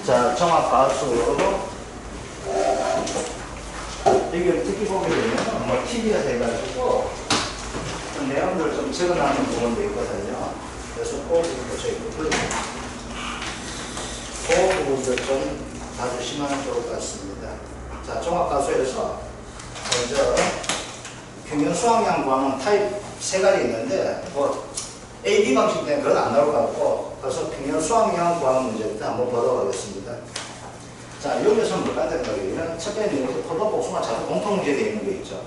자, 정확가수. 이게 어떻게 보게 되면, 뭐, TV가 돼가지고, 좀 내용들을 좀 적어놓는 부분도 있거든요. 그래서 그 부분도 저희 불러주세요. 그 부분도 좀 봐주시면 좋을 것 같습니다. 자, 종합가수에서 먼저 평균 수학량 구하는 타입 세 가지 있는데, 뭐, A, B 방식 때문에 그건 안 나올 것 같고, 그래서 평균 수학량 구하는 문제부터 한번 보도록 하겠습니다. 자, 여기서 뭐가 되는 거냐면, 첫 번째 이렇게 포도 복숭아 자동 공통 문제 되어 있는 거 있죠.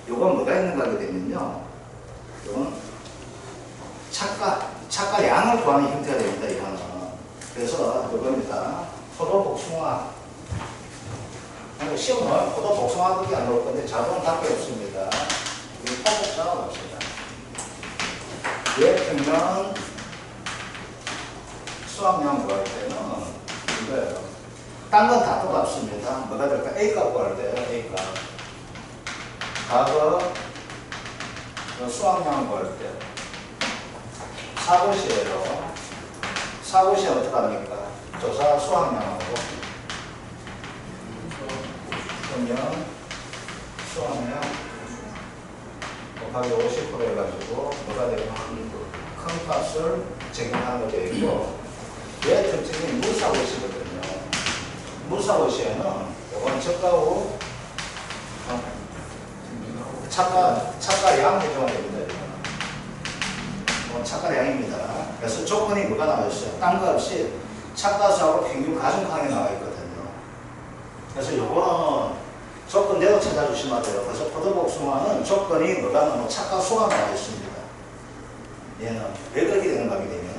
요건 뭐가 있는가 하게 되면요. 요건 착가 양을 구하는 형태가 됩니다, 이거는. 그래서 요겁니다. 포도 복숭아. 시험은 포도 복숭아밖에 안 나올 건데, 자동은 답이 없습니다. 이 포복자가 없습니다. 얘 평균 수학량 구할 때는 이거예요. 딴 건 다 똑같습니다. 뭐가 될까? A값 구할 때요, A값. 과거 수학량 구할 때 사고시에요. 사고시에 어떻게 합니까? 조사 수학량하고 그러면 수학량 곱하기 50% 해가지고 뭐가 되면 큰 값을 적용하는 거 되어 있고, 얘 특징이 무사고시거든요. 무사고시에는 이건 적가후 착가량 해줘야 됩니다. 이건 착가량입니다. 그래서 조건이 뭐가 나와 있어요? 딴 거 없이 착가수하고 평균 가중항이 나와 있거든요. 그래서 요거는 조건대로 찾아주시면 돼요. 그래서 포도복숭아는 조건이 뭐가 나오면 착가수가 나와 있습니다. 얘는 왜 그렇게 되는가 하게 되면은,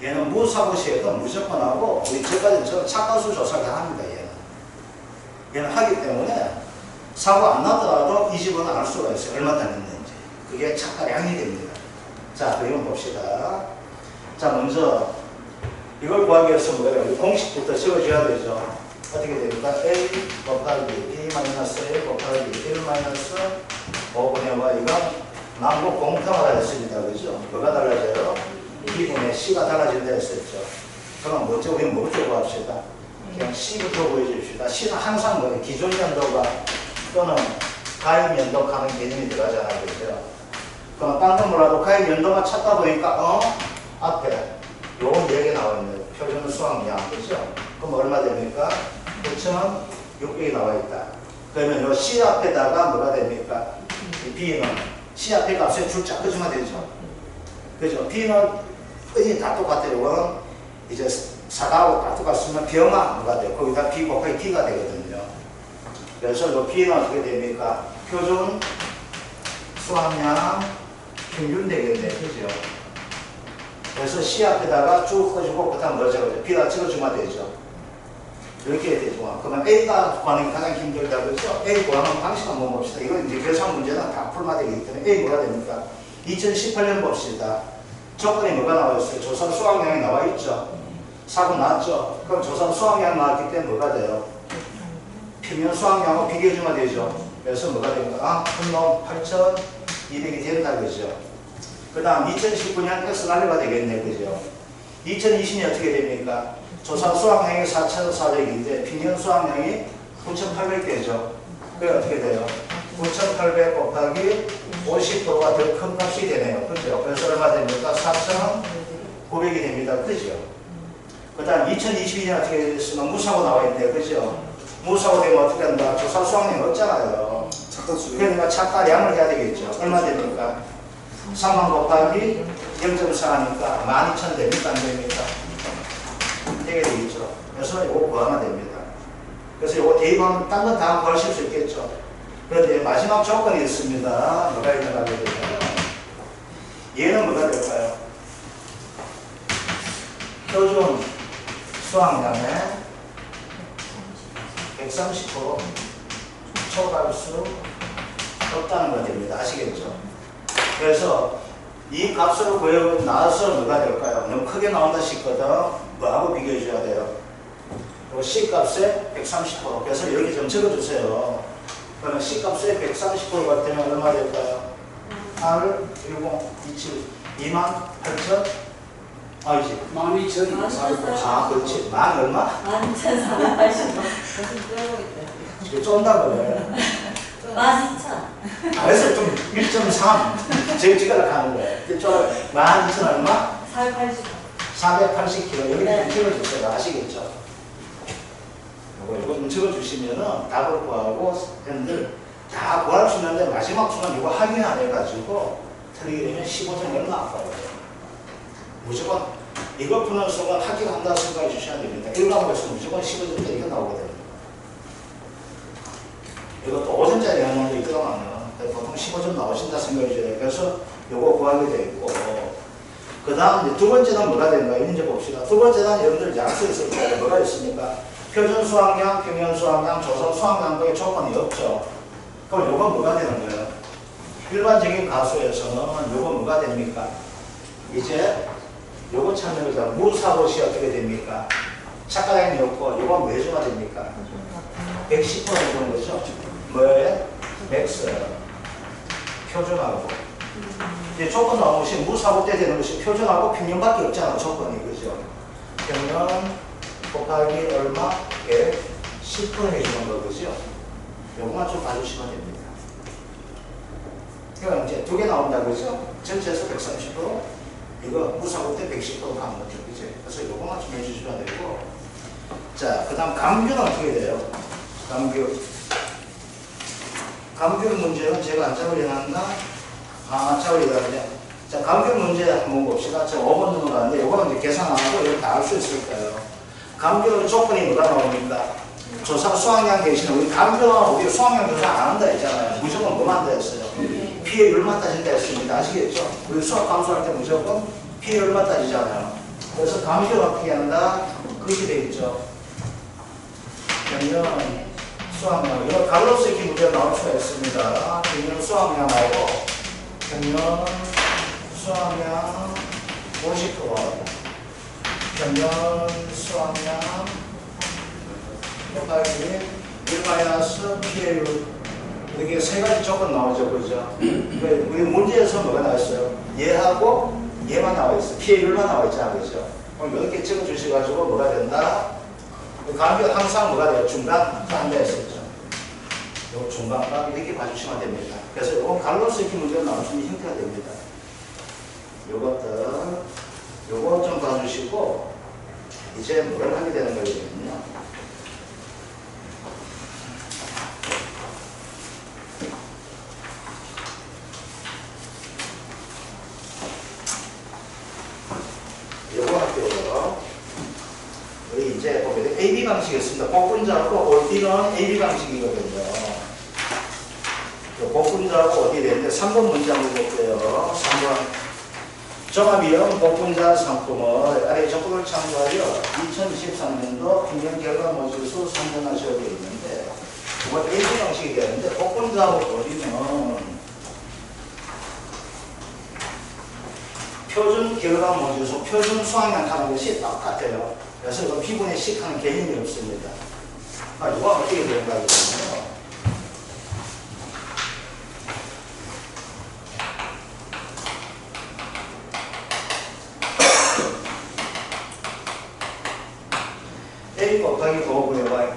얘는 무사고시에도 무조건 하고, 우리 저까지는 착가수 조사를 합니다, 얘는 하기 때문에 사고 안 나더라도 이 집은 알 수가 있어요. 얼마 다녔는지. 그게 착가량이 됩니다. 자, 그럼 봅시다. 자, 먼저 이걸 구하기 위해서 뭐예요? 공식부터 적어줘야 되죠. 어떻게 됩니까? A 곱하기 B 마이너스 A 곱하기 1 마이너스 5분의 Y. 이건 남북 공통하다 했습니다. 그죠? 뭐가 달라져요? B분의 C가 달라진다 했었죠. 그럼 먼저 우리는 뭐부터 구합시다? 그냥 C부터 보여줍시다. C는 항상 뭐예요? 기존 연도가 또는 가입 연도 가는 개념이 들어가잖아요. 그죠? 그럼 딴 건 몰라도 가입 연도만 찾다 보니까 앞에 요건 얘기가 나와 있네요. 표준 수학량. 그죠? 그럼 얼마 됩니까? 9,600이 나와 있다. 그러면 요 C 앞에다가 뭐가 됩니까? 이 B는 C 앞에 값에 줄자 끄주면 되죠. 그죠? B는 거의 다 똑같아요. 이거는 이제 사다하고 다 똑같으면 B가 뭐가 돼요? 거기다 B 곱하기 T가 되거든요. 그래서 요 B는 어떻게 됩니까? 표준 수학량 평균 되겠네. 그죠? 그래서 C 앞에다가 쭉 꺼주고, 그 다음 뭐 적어줘? B다 찍어주면 되죠. 이렇게 되죠. 그러면 A가 구하는 게 가장 힘들다. 그렇죠? A 구하는 방식 한번 봅시다. 이건 이제 계산 문제는 다 풀마 되기 때문에 A 뭐가 됩니까? 2018년 봅시다. 조건이 뭐가 나와 있어요? 조사 수학량이 나와 있죠. 사고 났죠. 그럼 조사 수학량 나왔기 때문에 뭐가 돼요? 평균 수학량하고 비교해주면 되죠. 그래서 뭐가 됩니까? 분노 8,200이 된다. 그죠? 그 다음 2019년 X날려가 되겠네. 그죠? 2020년 어떻게 됩니까? 조사 수학량이 4,400인데 평균 수학량이 9,800되죠. 그게 어떻게 돼요? 9,800 곱하기 50%가 더 큰 값이 되네요. 그죠? 그래서 얼마 됩니까? 4,900이 됩니다. 그죠? 그 다음 2022년 어떻게 됐으면 무사고 나와 있네요. 그죠? 무사고 되면 어떻게 한다? 조사 수학량이 없잖아요. 그러니까 착가량을 해야 되겠죠. 얼마 됩니까? 3만 곱하기 0.4 하니까 12,000 됩니까? 안 됩니까? 되게 되겠죠. 그래서 이거 구하면 됩니다. 그래서 이거 대입하면 딴 건 다 구하실 수 있겠죠. 그런데 마지막 조건이 있습니다. 뭐가 있는가 하게 되면 얘는 뭐가 될까요? 표준 수학량의 130% 초과할 수 없다는 거 됩니다. 아시겠죠? 그래서 이 값을 구해보고 나서 뭐가 될까요? 너무 크게 나온다 싶거든. 뭐하고 비교해 줘야 돼요? 요 C 값에 130%. 그래서 여기 좀 적어주세요. 그러면 C 값에 130% 같으면 얼마 될까요? 8, 10, 27, 28,900 아니지. 12,480. 아, 그렇지. 만 얼마? 12,480. 무슨 빼고 있다. 이거 쫀다 그래. 12,000. 그래서 좀 1.3. 제일 지가락 하는 거야. 이게 좀 12,000 얼마? 480. 480kg. 여기 네. 좀 찍어주세요. 아시겠죠? 이거 좀 찍어주시면은 답을 구하고 팬들 다 구할 수 있는데 마지막 순간 이거 확인 안 해가지고 틀리게 되면 15점 얼마 아파요. 무조건 이거 푸는 순간 합격한다 생각해 주셔야 됩니다. 1과목에서 무조건 15점 이거 나오거든요. 이것도 5점짜리 하는데 이거 나오면 보통 15점 나오신다 생각해 줘야 돼요. 그래서 이거 구하게 돼 있고 그 다음 두 번째는 뭐가 되는가? 이 문제 봅시다. 두 번째는 여러분들 약속에 있을 때 뭐가 있습니까? 표준 수학량, 평면 수학량, 조선 수학량 등의 조건이 없죠. 그럼 이건 뭐가 되는 거예요? 일반적인 가수에서는 이거 뭐가 됩니까? 이제 요거 찾는 거죠. 무사고시 어떻게 됩니까? 착가량이 없고 이건 매주가 됩니까? 110% 해주는 거죠. 뭐예요? 맥스. 표준하고. 이제 조건 나오는 것이 무사고 때 되는 것이 표준하고 평면밖에 없잖아. 조건이. 그죠? 평면 곱하기 얼마? 10% 해주는 거. 그죠? 요거만 좀 봐주시면 됩니다. 그러니까 이제 두 개 나온다. 그죠? 전체에서 130%. 이거 무사고 때 110% 가는 거죠. 그죠? 그래서 요거만 좀 해주시면 되고. 자, 그 다음 감귤은 어떻게 돼요? 감귤. 감귤 문제는 제가 안 잡으려놨나? 아, 잡으려다 그냥. 자, 감귤 문제 한번 봅시다. 저 5번 넘어가는데, 요거는 이제 계산 안 하고 이렇게 다 알 수 있을 거예요. 감귤은 조건이 뭐가 나옵니까? 조사 수학량 계시는 우리 감귤은 우리 수학량 조사 안 한다 했잖아요. 무조건 뭐만 한다 했어요? 피해율만 따진다 했습니다. 아시겠죠? 우리 수학 감수할 때 무조건 피해율만 따지잖아요. 그래서 감귤은 어떻게 한다? 그렇게 돼 있죠. 그러면 수학량, 이거 갈로스 이렇게 문제가 나올 수가 있습니다. 평면 수학량하고 평면 수학량 50%, 평면 수학량 곱하기 1 피해율. 이렇게 세 가지 조건 나오죠. 그죠? 우리 문제에서 뭐가 나왔어요? 얘하고 얘만 나와 있어. 피해율만 나와 있잖아. 그죠? 그럼 이렇게 찍어주셔가지고 뭐가 된다? 감귤 항상 뭐가 돼요? 중간 한다 했었죠. 요 중간값 이렇게 봐주시면 됩니다. 그래서 이건 갈로스 이렇게 문제가 나올 수 있는 형태가 됩니다. 요것들, 요거 좀 봐주시고, 이제 뭘 하게 되는 거거든요. 요거 할게요. 우리 이제 보면 AB 방식이 있습니다. 복분자하고 올디는 AB 방식이거든요. 복분자하고 어디 되는데 3번 문제 한번 볼게요. 3번. 종합이형 복분자 상품을 아래 조건을 참고하여 2023년도 평균 결과 모집수 선정하셔야 되어 있는데 이건 AB 방식이 되는데 복분자하고 어디는 표준 결과 모집수, 표준 수학량 하는 것이 똑같아요. 그래서 이건 B분의 식 하는 개념이 없습니다. 이거 어떻게 되는가 하거든요. A 곱하기 5분의 Y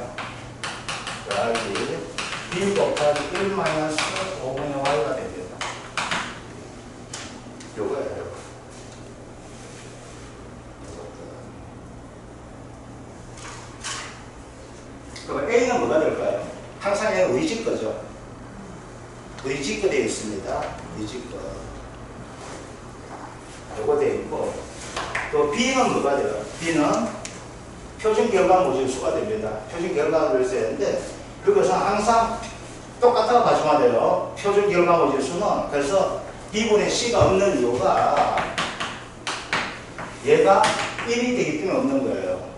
더하기 B 곱하기 1 마이너스 5분의 Y가 됩니다. 요거예요. 그럼 A는 뭐가 될까요? 항상 A는 의지거죠. 의지거 되어 있습니다. 의지거. 요거 되어 있고 또 B는 뭐가 돼요? B는 표준 결과 모집수가 됩니다. 표준 결과를 써야 되는데 그것은 항상 똑같다고 봐주면 돼요. 표준 결과 모집수는 그래서 B분의 C가 없는 이유가 얘가 1이 되기 때문에 없는 거예요.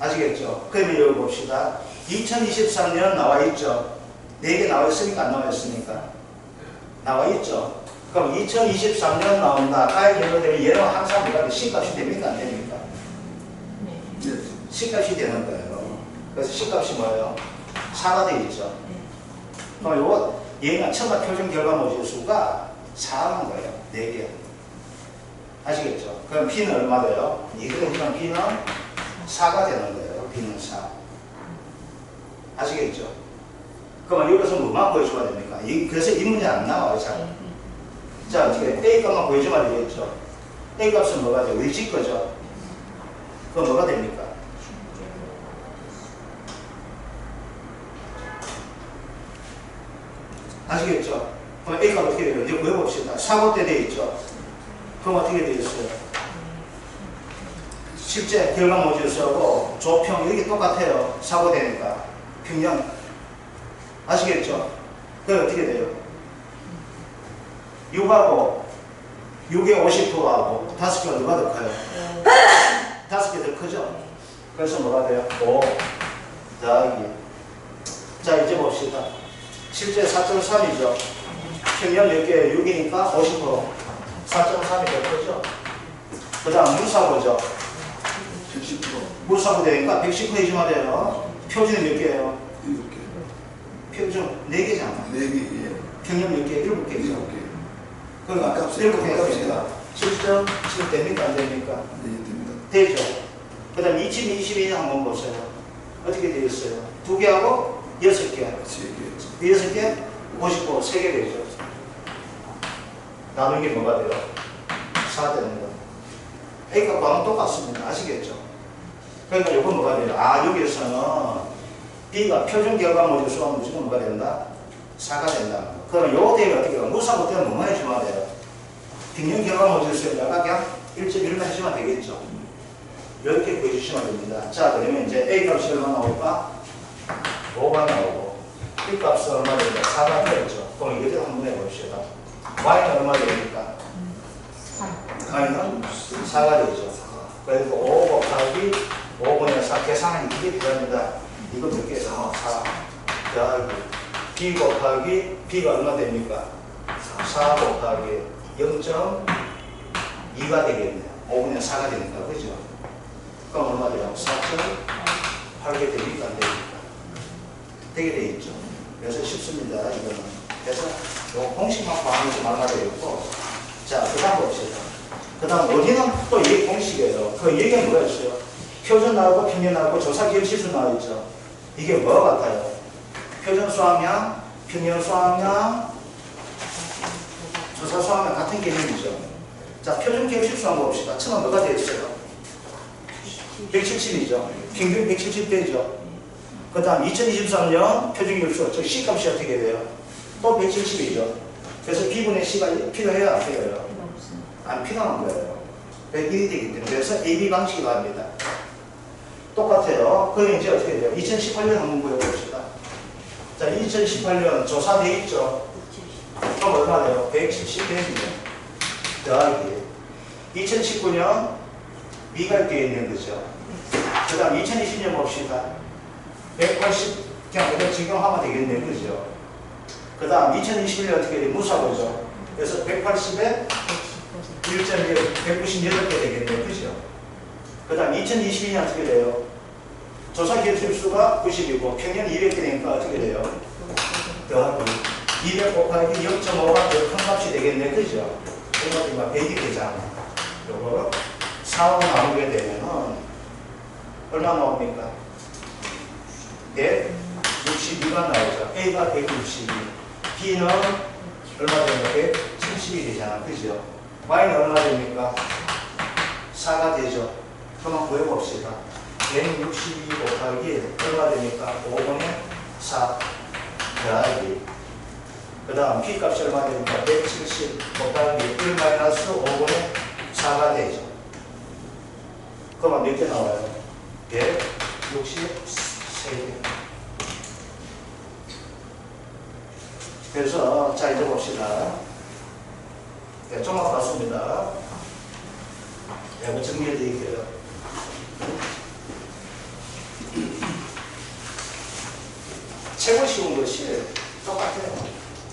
아시겠죠? 그러면 여기 봅시다. 2023년 나와 있죠? 4개 나와 있습니까? 안 나와 있습니까? 나와 있죠? 그럼 2023년 나온다. 가에 연결되면 얘는 항상 뭐가 C값이 됩니까? 안 됩니까? C값이 되는 거예요. 그래서 C값이 뭐예요? 4가 되어 있죠. 그럼 요거 얘가 처음에 표준 결과 모집수가 4란 거예요. 4개. 아시겠죠? 그럼 B는 얼마 돼요? 이거는 B는 4가 되는 거예요. B는 4. 아시겠죠? 그러면 여기서 뭐만 보여줘야 됩니까? 그래서 이 문제 안 나와요, 잘. 자, 어떻게 A 값만 보여주면 되겠죠? A 값은 뭐가 돼요? 우리 집 거죠? 그건 뭐가 됩니까? 아시겠죠? 그럼 A 값 어떻게 돼요? 이제 보여봅시다. 사고 때 돼 있죠? 그럼 어떻게 되겠어요? 실제 결과 모듈 쓰고 조평 이렇게 똑같아요. 사고 되니까. 평형. 아시겠죠? 그럼 어떻게 돼요? 6하고 6에 50%하고 5개가 누가 더 커요? 5개 더 크죠? 그래서 뭐가 돼요? 5 더하기. 자, 이제 봅시다. 실제 4.3이죠? 평면 몇 개예요? 6이니까 50%. 4.3이 더 크죠? 그 다음 물사고죠? 110%. 물사고 되니까 110% 이주만 돼요. 표준이 몇 개예요? 7개. 표준 4개잖아. 4개. 예. 평면 몇 개? 7개죠. 7개. 그러니까 값이 7개 값이다. 값이다. 7.7 됩니까? 안 됩니까? 네, 됩니다. 되죠. 그 다음 2022년 한번 보세요. 어떻게 되어 있어요? 2개하고 6개. 3개. 6개? 50%, 3개 되죠. 나누는 게 뭐가 돼요? 4 되는 거. A값 과는 똑같습니다. 아시겠죠? 그러니까 이건 뭐가 돼요? 아, 여기에서는 B가 표준 결과 모듈 수하면 무조건 뭐가 된다? 4가 된다. 그럼 요 대입을 어떻게 해요? 무사고 때는 뭐만 해주면 돼요? 평균 결과 모듈 수에다가 그냥 1.1만 해주면 되겠죠. 이렇게 보여주시면 됩니다. 자, 그러면 이제 A 값이 얼마 나올까? 5가 나오고 B 값은 얼마 됩니까? 4가 되겠죠. 그럼 이것도 한번 해봅시다. Y는 얼마 됩니까? 3. Y는 4가 되죠. 그래서 5 곱하기 5분의 4 계산이 이게 필요합니다. 이거 몇 개에서 4 더하기 B 곱하기 B가 얼마 됩니까? 4 곱하기 0.2가 되겠네요. 5분의 4가 되니까 그죠? 그럼 얼마 돼요? 4.8개 됩니까? 안 됩니까? 되게 돼 있죠. 그래서 쉽습니다. 이거는. 그래서 요 공식만 구하는 게 얼마 되겠고, 자, 그 다음 봅시다. 그 다음 어디는 또 이게 공식이에요. 그 얘기는 뭐가 있어요? 표준 나오고 평균 나오고 조사 기억지수 나와 있죠. 이게 뭐 같아요? 표준 수학량, 평균 수학량, 조사 수학량 같은 개념이죠. 자, 표준 기억지수 한번 봅시다. 처음 뭐가 되어 있어요? 170이죠. 평균 170 되죠. 그 다음 2023년 표준기울수, 저 C값이 어떻게 돼요? 또 170이죠. 그래서 B분의 C가 필요해요? 안 필요해요? 안 필요한 거예요. 101이 되기 때문에. 그래서 AB 방식이 나옵니다. 똑같아요. 그럼 이제 어떻게 돼요? 2018년 한번 보여봅시다. 자, 2018년 조사되어 있죠? 그럼 얼마 돼요? 170 되죠. 더하기 2019년 B가 되어 있는 거죠. 그 다음 2020년 봅시다. 180 그냥 그대로 적용하면 되겠네요. 그죠? 그 다음 2021년 어떻게 돼요? 무사고죠. 그래서 180에 1.1, 198개 되겠네요. 그죠? 그 다음 2022년 어떻게 돼요? 조사 기술수가 90이고 평균 200개 되니까 어떻게 돼요? 더하기 200 곱하기 0.5가 더 큰 값이 되겠네. 그죠? 그러니까 100이 되잖아. 요거 4하고 나누게 되면은 얼마 나옵니까? 162가 나오죠. A가 162, B는 얼마 됩니까? 170이 되잖아. 그죠? Y는 얼마 됩니까? 4가 되죠. 그만 구해봅시다. 162 곱하기 얼마 됩니까? 5분의 4 더하기 그 다음 B 값이 얼마 됩니까? 170 곱하기 1 마이너스 5분의 4가 되죠. 그러면 몇 개 나와요? 163개. 그래서 자 이제 봅시다. 네, 조금 봤습니다. 네, 뭐 정리해 드릴게요. 최고 쉬운 것이 똑같아요.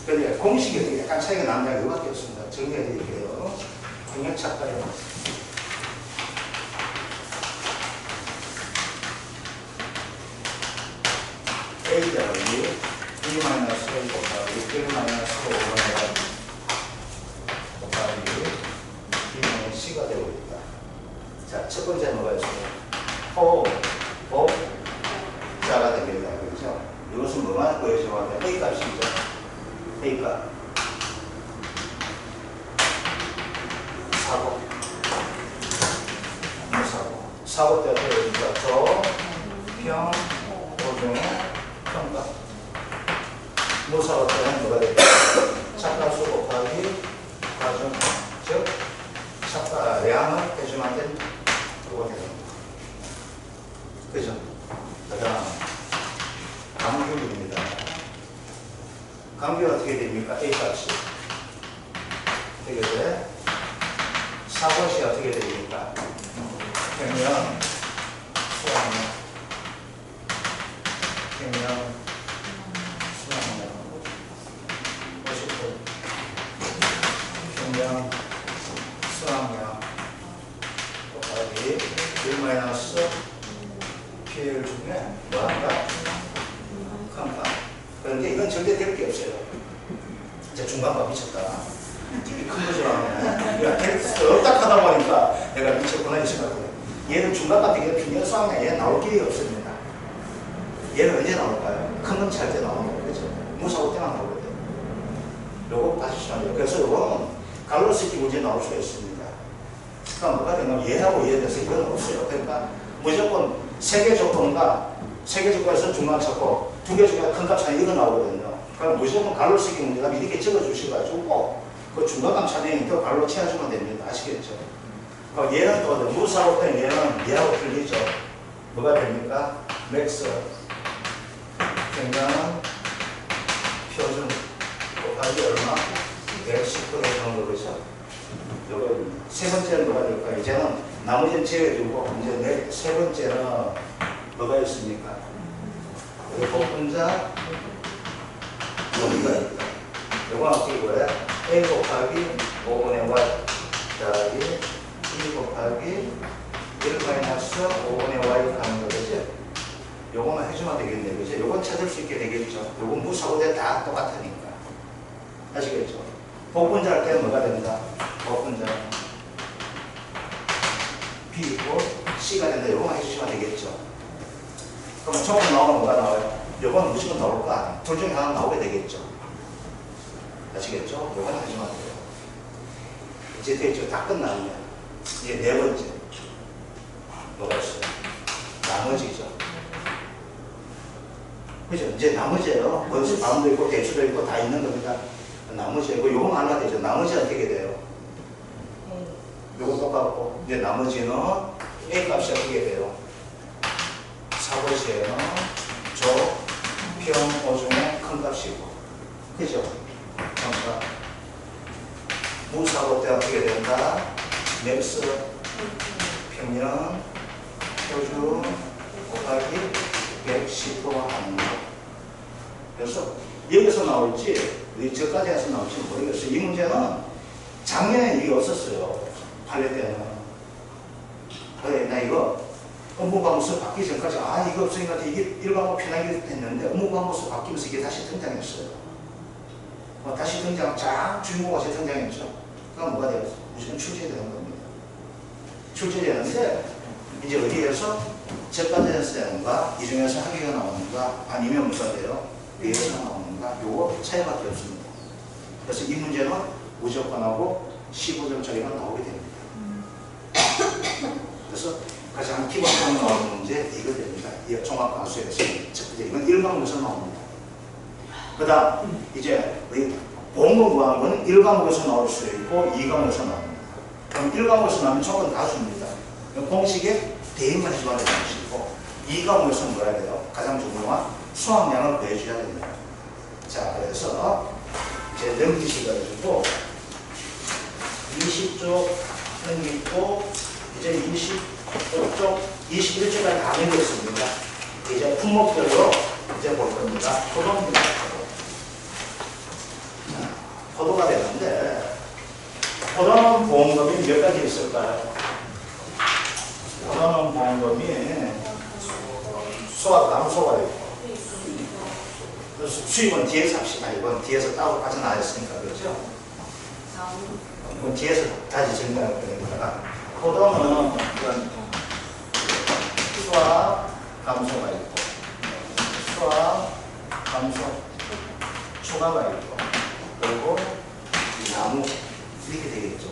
그런데 공식이 약간 차이가 난다는 이거밖에 없습니다. 정리해 드릴게요. 공략 찾아요. A 더하기 B 마이너스 1 곱하기 1 마이너스 5분의 곱하기 B는 C가 첫 번째 뭐가 있어요? 호, 복, 자가 됩니다. 그렇죠? 이것은 뭐만 보여줘야 돼? A 값이죠. A 값. 사고. 무사고. 사고 때문에 여기가 조, 평, 오중, 평가. 무사고 때는 뭐가 되죠? 착가수 곱하기 가중, 즉 착가량을 해주면 된 요거 되는 거죠. 그죠? 그 다음 감귤입니다. 감귤 어떻게 됩니까? A 값이 어떻게 돼? 사것이 어떻게 됩니까? 평면, 수학면, 평면, 수학면, 50분, 평면, 수학면, 곱하기 1 마이너스 PL 중에 뭐한가? 칸가. 그런데 이건 절대 될 게 없어요. 이제 중간값 미쳤다. 되게 큰 거 좋아하네. 내가 될 없다 하다 보니까 내가 미쳤구나 이 생각을. 얘는 중간값 되게 평면 수학량 얘 나올 길이 없습니다. 얘는 언제 나올까요? 큰 건 잘 때 나오는 거 그죠? 무사고 때만 나오거든. 요거 봐주시면 돼요. 그래서 요거는 갈로스키 문제 나올 수가 있습니다. 그러니까 뭐가 되냐면 얘하고 얘에 대해서 이건 없어요. 그러니까 무조건 세 개 조건과 세 개 조건에서 중간 찾고 두 개 중에 큰 값 차이 이거 나오거든요. 그럼 무조건 갈로스키 문제가 이렇게 적어주셔가지고 그 중간값 차이니까 갈로 채워주면 됩니다. 아시겠죠? 그럼 얘는 또 무사고 때는 얘는 얘하고 틀리죠. 뭐가 됩니까? 맥스 평면 표준 곱하기 얼마? 110%의 정도 그죠? 요거 세 번째는 뭐가 될까요? 이제는 나머지는 제외두고 이제 세 번째는 뭐가 있습니까? 여기 복분자 여기가 있다. 요거 어떻게 보여요? A 곱하기 5분의 Y 더하기 2 곱하기 1 마이너스 5분의 Y 가는 거죠? 요거만 해주면 되겠네요. 그죠? 요건 찾을 수 있게 되겠죠. 요건 무사고대 다 똑같으니까. 아시겠죠? 복분자 할 때는 뭐가 된다? 복분자 B고 C가 된다. 요거만 해주시면 되겠죠. 그럼 처음 나오면 뭐가 나와요? 요건 무조건 나올 거 아니에요. 둘 중에 하나 나오게 되겠죠. 아시겠죠? 요건 하지만 돼요. 이제 됐죠. 다 끝나면 이제 네 번째 뭐가 있어요? 나머지죠. 그죠? 이제 나머지예요. 원수 반도 있고 대수도 있고 다 있는 겁니다. 나머지고 요거만 하나 되죠. 나머지 어떻게 돼요? 요거 똑같고 이제 나머지는 A 값이 어떻게 돼요? 사고시에는 조, 평, 오중의 큰 값이고 그죠? 그러니까 무사고 때 어떻게 된다? 맥스, 평면, 표준, 곱하기 110% 하는 거. 그래서 여기서 나올지 저까지 해서 나올지 모르겠어요. 이 문제는 작년에 이게 없었어요. 8회 때는. 그래, 나 이거 업무과목수 바뀌기 전까지 이거 없으니까 이게 일과목 편하게 됐는데 업무과목수 바뀌면서 이게 다시 등장했어요. 다시 등장, 주인공 와서 등장했죠. 그럼 뭐가 돼요? 무조건 출제되는 겁니다. 출제되는데 이제 어디에서 재판에서 되는가, 이 중에서 학위가 나오는가, 아니면 뭐가 돼요? 위에서 나오는가, 요거 차이밖에 없습니다. 그래서 이 문제는 무조건하고 15점짜리가 나오게 됩니다. 그래서 가장 기본적으로 나오는 문제 이거 됩니다. 이 종합관수에서 첫 번째 이건 일과목에서 나옵니다. 그 다음 이제 본문 구하는 거는 1과목에서 나올 수 있고 2과목에서 나옵니다. 그럼 1과목에서 나오면 조건 다 줍니다. 공식에 대입만 해줘야 되는 것이고 2과목에서 뭐 해야 돼요? 가장 중요한 수학량을 구해줘야 됩니다. 자, 그래서 이제 넘기셔가지고 20쪽 넘기고 이제 25쪽, 21쪽까지 다 넘겼습니다. 이제 품목별로 이제 볼 겁니다. 포도입니다. 포도가 되는데 포도는 보험금이 몇 가지 있을까요? 포도는 보험금이 나무소가 있고 수입은 뒤에서 합시다. 이건 뒤에서 따로 빠져나왔으니까 그렇죠? 이건 뒤에서 다시 정리할 거니까 포도는 이건 감소가 있고 수학 감소 초과가 있고 그리고 나무 이렇게 되겠죠.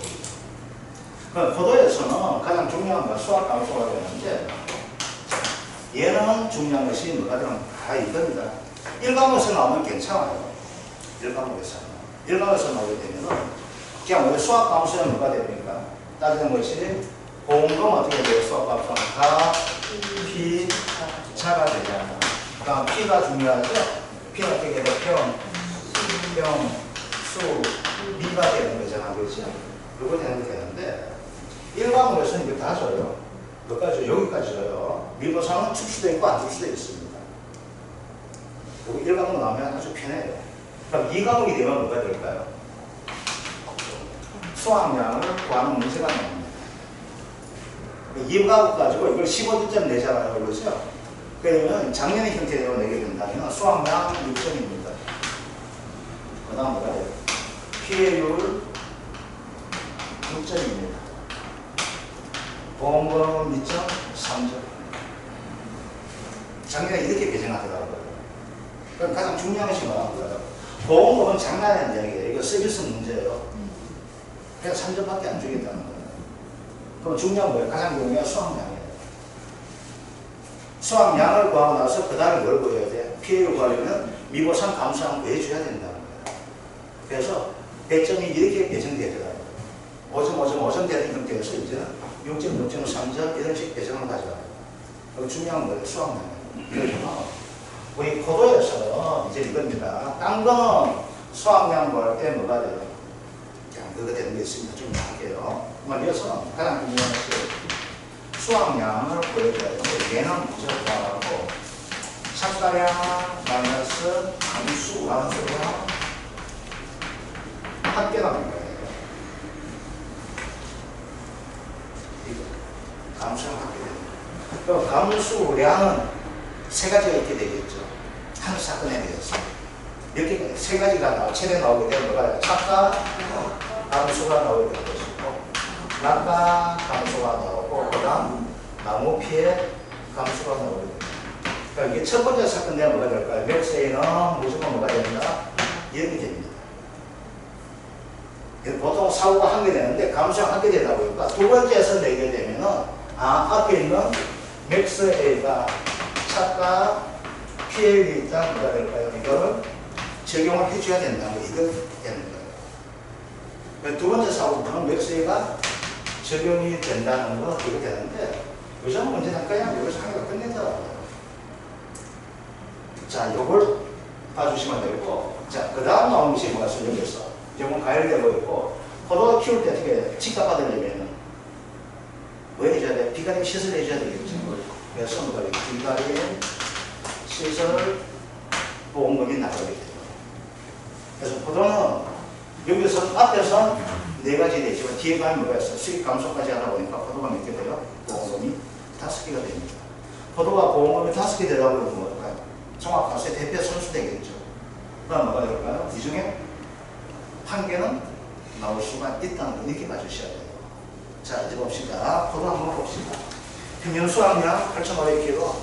그럼 고도에서는 가장 중요한 건 수학 감소가 되는데 얘는 중요한 것이 뭐가 되면 다 이겁니다. 1과목에서 나오면 괜찮아요. 1과목에서 나오게 되면은 그냥 우리 수학 감소는 뭐가 됩니까? 따지는 것이 공금 어떻게 돼요? 수학 감소는 다 P 차가 되잖아. 그러니까 P가 중요하죠? P가 어떻게 돼요? 평, 수, 미가 되는 거잖아. 그렇죠? 이거 되는 게 되는데 1과목에서는 이거 다 줘요. 여기까지, 여기까지 줘요. 미분상은 줄 수도 있고 안 줄 수도 있습니다. 여기 1과목 나오면 아주 편해요. 그럼 2과목이 되면 뭐가 될까요? 수학량을 구하는 문제가 나옵니다. 2과목 가지고 이걸 15점 내잖아요. 그렇죠? 그러면 작년의 형태대로 내게 된다면 수학량 6점입니다. 그 다음 뭐가 돼요? 피해율 6점입니다. 보험금 2.3점. 작년에 이렇게 배정하더라고요. 그럼 가장 중요한 것이 뭐라고요? 보험금은 장난이 아니에요. 이거 서비스 문제예요. 그래서 3점밖에 안 주겠다는 거예요. 그럼 중요한 거예요. 가장 중요한 수학량이에요. 수학량을 구하고 나서 그 다음에 뭘 구해야 돼? 피해를 구하려면 미보상 감소한 구해줘야 된다는 거예요. 그래서 배점이 이렇게 배정되더라고요. 5점, 5점, 5점 되는 형태에서 이제는 6점, 6점, 3점 이런 식 배정을 가져가요. 그리고 중요한 거예요. 수학량이에요. 그래서 우리 고도에서 이제 이겁니다. 딴 거는 수학량 구할 때 뭐가 돼요? 그냥 그거 되는 게 있습니다. 좀 할게요. 여기서 가장 중요한 것이 수학량을 보여줘야 되는데 얘는 무조건하고 착가량 마이너스 감수가 합계가 됩니다. 이거 감수랑 합계됩니다. 그럼 감수량은 세 가지가 있게 되겠죠. 한 사건에 대해서 몇 개가 세 가지가 최대 나오게 되면 뭐가 착가 감수가 나오게 될 것이고 낙가 감수가 나오고 그다음 나무 피해 감수가 나오게 됩니다. 그러니까 이게 첫 번째 사건 내가 뭐가 될까요? 맥스에는 무조건 뭐가 된다? 0이 됩니다. 보통 사고가 한 개 되는데 감수가 한 개 되다 보니까 두 번째에서 내게 되면은 앞에 있는 맥스 A가 착가 피해율이 있다 뭐가 될까요? 이거를 적용을 해줘야 된다는 거 이거 되는 거예요. 두 번째 사고는 맥스 A가 적용이 된다는 거 이거 되는데 요즘 문제는 그냥 여기서 하기가 끝내더라고요. 자, 요걸 봐주시면 되고, 자, 그 다음 나오는 것이 뭐가 있어요? 여기서. 이건 가열되고 있고, 포도가 키울 때 어떻게 직답받으려면 뭐 해줘야 돼? 비가림 시설 해줘야 되겠죠. 그래서 뭐가 비가림 시설 보험금이 나가게 돼요. 그래서 포도는 여기서 앞에서 네 가지 되지만 뒤에 가면 뭐가 있어요? 수익 감소까지 하다 보니까 포도가 몇 개 돼요? 보험금이 5개가 됩니다. 포도가 보험금이 5개 되다 보면 뭘까요? 종합과세 대표 선수 되겠죠. 그럼 뭐가 될까요? 이 중에 한 개는 나올 수가 있다는 거 이렇게 봐주셔야 돼요. 자, 이제 봅시다. 포도 한번 봅시다. 평균 수확량 8,500kg,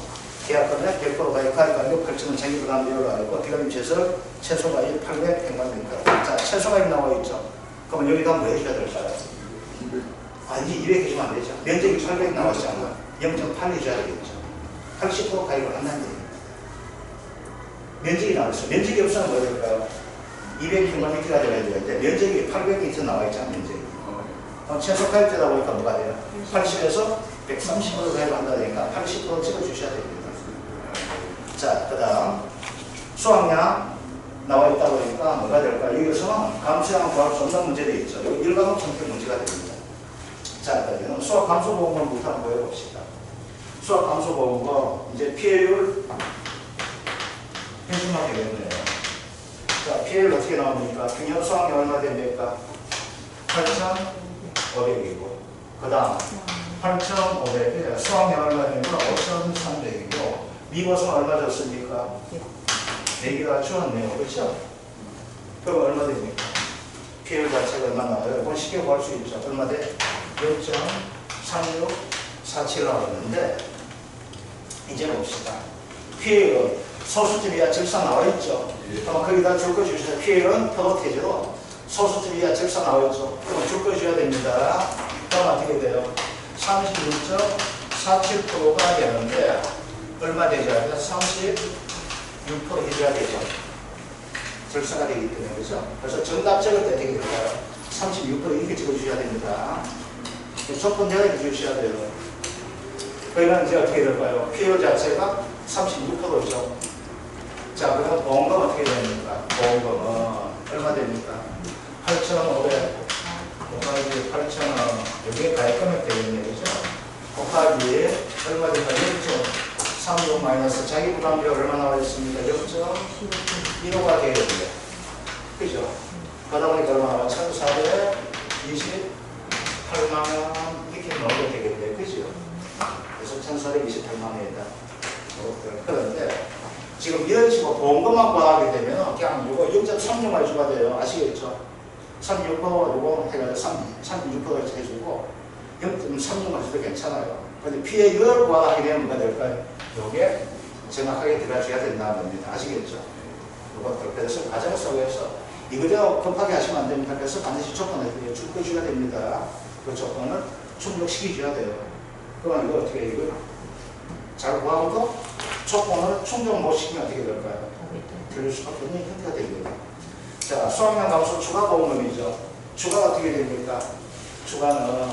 계약금액 100% 가입 가입 8,000원 장기부담 비율로 알고 비가림 최소 최소 가입 800만 자, 최소 가입 나와 있죠. 그러면 여기다 뭐 해줘야 될까요? 아니 200 해주면 안 되죠. 면적이 800 나왔잖아. 0.8 해줘야 되겠죠. 80% 가입을 한다는 얘기입니다. 면적이 나왔어요. 면적이 없으면 뭐 될까요? 200km가 되어야 되는데 면적이 800m 나와 있잖아. 면적이. 최소 가입되다 보니까 뭐가 돼요? 80에서 130으로 가입한다 되니까 80% 찍어주셔야 됩니다. 자, 그 다음 수확량 나와 있다 보니까 뭐가 될까요? 여기서는 감수량 구할 수 없는 문제도 있죠. 여기 일과목 선택 문제가 됩니다. 자, 그러면 수학 감소 보험금부터 한번 보여봅시다. 수학 감소 보험금 이제 피해율 해주면 되겠네요. 자, 피해율 어떻게 나옵니까? 평균 수확량 얼마 됩니까? 8,500이고 그 다음 8,500에 수확량 얼마 됩니까? 5,300이고 미보수는 얼마 줬습니까? 100이라 주었네요. 그렇죠? 그럼 얼마 됩니까? 피해율 자체가 얼마 나와요? 이건 쉽게 구할 수 있죠. 얼마 돼? 0.3647 나왔는데 이제 봅시다. P는 소수점 이하 절사 나와 있죠. 그럼 거기다 줄 거 주셔야 P는 포도태지로 소수점 이하 절사 나와 있죠. 그럼 줄 거 줘야 됩니다. 그럼 어떻게 돼요? 36.47%가 되는데 얼마 되줘야 돼요? 36% 해줘야 되죠. 절사가 되기 때문에 그죠? 그래서 정답 적을 때 어떻게 될까요? 36% 이렇게 찍어주셔야 됩니다. 조건대로 이렇게 주셔야 돼요. 그러면 이제 어떻게 될까요? PO 자체가 36%죠. 자, 그럼 보험금 어떻게 됩니까? 보험금은 얼마 됩니까? 8,500 곱하기 8,000원. 여기에 가액금액 되겠네요. 그죠? 곱하기 얼마 됩니까? 0.36 마이너스 자기 부담비가 얼마 나와 있습니까? 0.15가 되겠네요. 그죠? 그러다 보니까 얼마 나와? 1,428만원 이렇게 넣어야 되겠네요. 그죠? 그래서 1,428만원이다. 그런데 지금 이런 식으로 보험금만 구하게 되면 그냥 이거 0.36만 주가 돼요. 아시겠죠? 36% 요거 해가지고 36% 해주고 0.36만 줘도 괜찮아요. 근데 피해 이걸 구하게 되면 뭐가 될까요? 요게 정확하게 들어가줘야 된다는 겁니다. 아시겠죠? 요것들. 그래서 과정 속에서 이거대로 급하게 하시면 안 됩니다. 그래서 반드시 조건을 줄거줘야 됩니다. 그 조건을 충족시켜줘야 돼요. 그러면 이거 어떻게 이거 잘 구하고도 조건을 충족 못 시키면 어떻게 될까요? 틀릴 수밖에 없는 형태가 됩니다. 자, 수학량 감소 추가 보험금이죠. 추가가 어떻게 됩니까? 추가는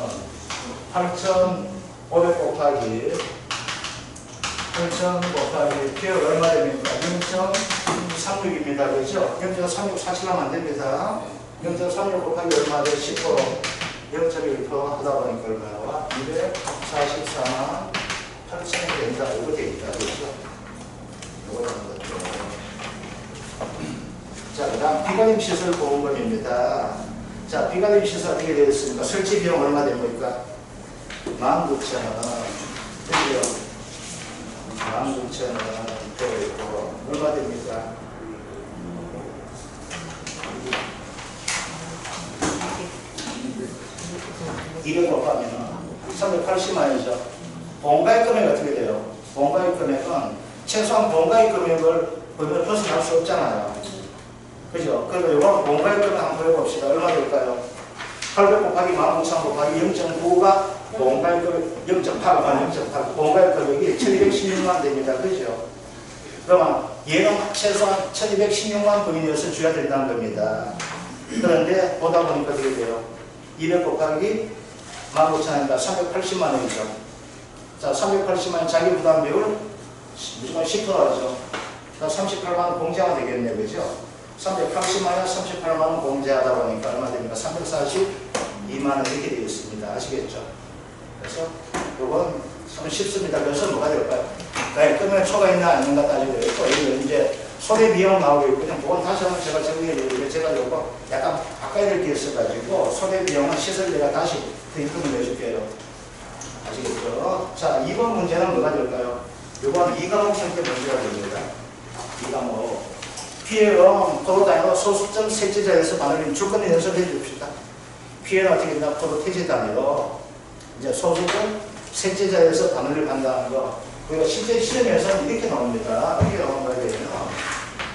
8,500 곱하기 8,000 곱하기 피해가 얼마 됩니까? 0.36입니다. 그렇죠? 0.36 사실하면 안 됩니다. 0.36 곱하기 얼마 돼? 10%. 0.1% 하다 보니까 얼마와 244만 8천이 된다. 이거 돼 있다. 그렇죠? 이거 하는 거죠. 자, 그 다음 비관임 시설 보험금입니다. 자, 비관임 시설 어떻게 되어 있습니까? 설치 비용 얼마 됩니까? 19,000원. 그죠? 19,000원 되어 있고, 얼마 됩니까? 200 곱하면 380만원이죠. 보험가입 금액이 어떻게 돼요? 보험가입 금액은 최소한 보험가입 금액을 보면 벗어날 수 없잖아요. 그죠? 그러면 이거 보험가입 금액 한번 해봅시다. 얼마 될까요? 800 곱하기 15,000 곱하기 0.9가 보험가입 금액 0.8가 0.8 보험가입 금액이 1216만 됩니다. 그죠? 그러면 얘는 최소한 1216만 범인이어서 줘야 된다는 겁니다. 그런데 보다 보니까 어떻게 돼요? 200 곱하기 15,000원이니까 380만 원이죠. 자, 380만 원 자기 부담 비율 무조건 10%죠. 38만 원 공제가 되겠네요. 그죠? 380만 원, 38만 원 공제하다 보니까 얼마 됩니까? 342만 원 이렇게 되어 있습니다. 아시겠죠? 그래서 이건 참 쉽습니다. 그래서 뭐가 될까요? 금액 초과 있나 아닌가 따지고 있고, 이거 이제 손해 비용 나오고 있고, 그냥 그건 다시 한번 제가 정리해드리고, 제가 이거 약간 바꿔야 될 게 있어가지고, 손해 비용은 시설비가 다시 더 입금을 해줄게요. 아시겠죠? 자, 2번 문제는 뭐가 될까요? 이건 2과목 형태 문제가 됩니다. 2과목. 피해는 포도 단위로 소수점 셋째자리에서 바늘림 주권을 연습해 줍시다. 피해는 어떻게 된다? 포도 태제 단위로 이제 소수점 셋째자리에서 바늘림 한다는 거. 그리고 실제 시험에서는 이렇게 나옵니다. 이렇게 나온 거에 대해서는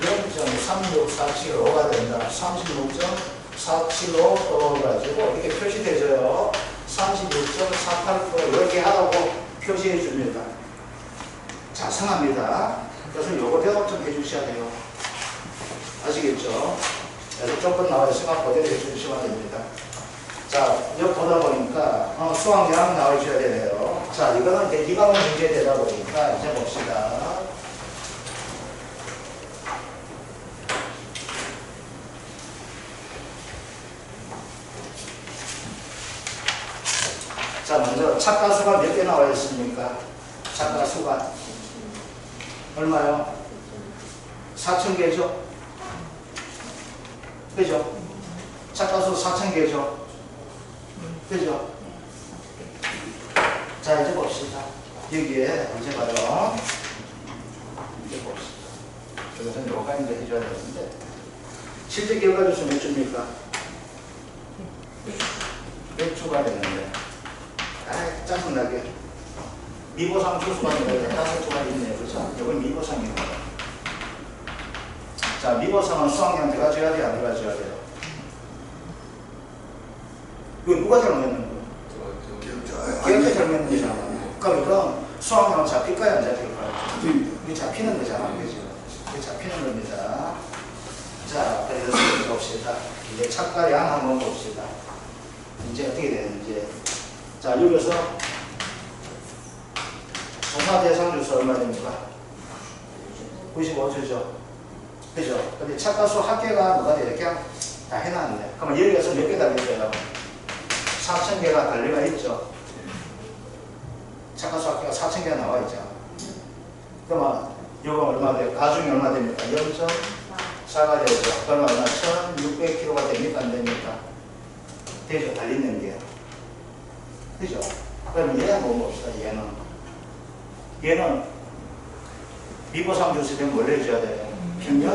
0.36475가 된다. 36.475 가지고 이렇게 표시되죠. 36.48% 이렇게 하라고 표시해 줍니다. 자성합니다. 그래서 요거 대답 좀 해주셔야 돼요. 아시겠죠? 그래서 조건 나와 있으면 그대로 해주시면 됩니다. 자, 이거 보다 보니까 수학량 나와줘야 되네요. 자, 이거는 이제 2과목 문제 되다 보니까 이제 봅시다. 자, 먼저 착가수가 몇 개 나와 있습니까? 착가수가 얼마요? 4,000개죠? 그죠? 착가수 4,000개죠? 그죠? 자, 이제 봅시다. 여기에 이제 봐요. 이제 봅시다. 이것은 요가인데 해줘야 되는데 실제 결과주수 몇 주입니까? 몇 주가 되는데 짜증나게 미보상 주수가 되는데 5주가 있는 자, 미보상은 수학량 들어가줘야 돼요? 안 들어가줘야 돼요? 이거 누가 잘못했는 거예요? 걔한테 잘못했는 거잖아. 그럼 이건 수학량은 잡힐까요? 안 잡힐까요? 이게 잡히는 거잖아. 그죠? 이게 잡히는 겁니다. 자, 그래서 봅시다. 이제 착가량 한번 봅시다. 이제 어떻게 되는지. 자, 여기서 조사 대상 주수 얼마 됩니까? 95주죠. 그죠? 근데 착가수 합계가 뭐가 돼요? 그냥 다 해놨네. 그러면 여기에서 몇 개 달렸어요? 4,000개가 달려가 있죠. 착가수 합계가 4,000개가 나와 있죠. 그러면 이거 얼마 돼요? 가중이 얼마 됩니까? 0.4가 되죠. 그러면 얼마? 1,600kg가 됩니까? 안 됩니까? 되죠. 달리는 게. 그죠? 그럼 얘는 뭐 봅시다. 얘는 미보상 주수 되면 뭘 해줘야 돼요? 평균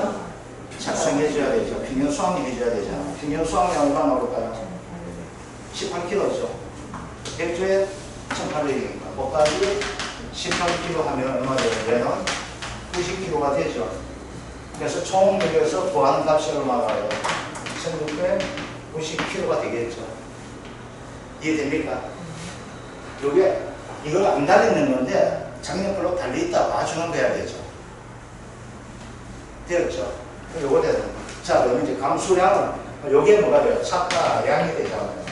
작성해줘야 되죠. 평균 수학량 해줘야 되잖아. 평균 수학량 얼마 나올까요? 18kg죠. 100조에 1,800이니까. 곱하기 18kg 하면 얼마 돼요? 얘는 90kg가 되죠. 그래서 총 여기에서 구하는 값이 얼마가요? 1,690kg가 되겠죠. 이해됩니까? 요게 이걸 안 달리는 건데 작년별로 달려있다 봐주는 거 해야 되죠. 되었죠? 요거 되는 거. 자, 그러면 이제 감수량은 요게 뭐가 돼요? 착가량이 되잖아요.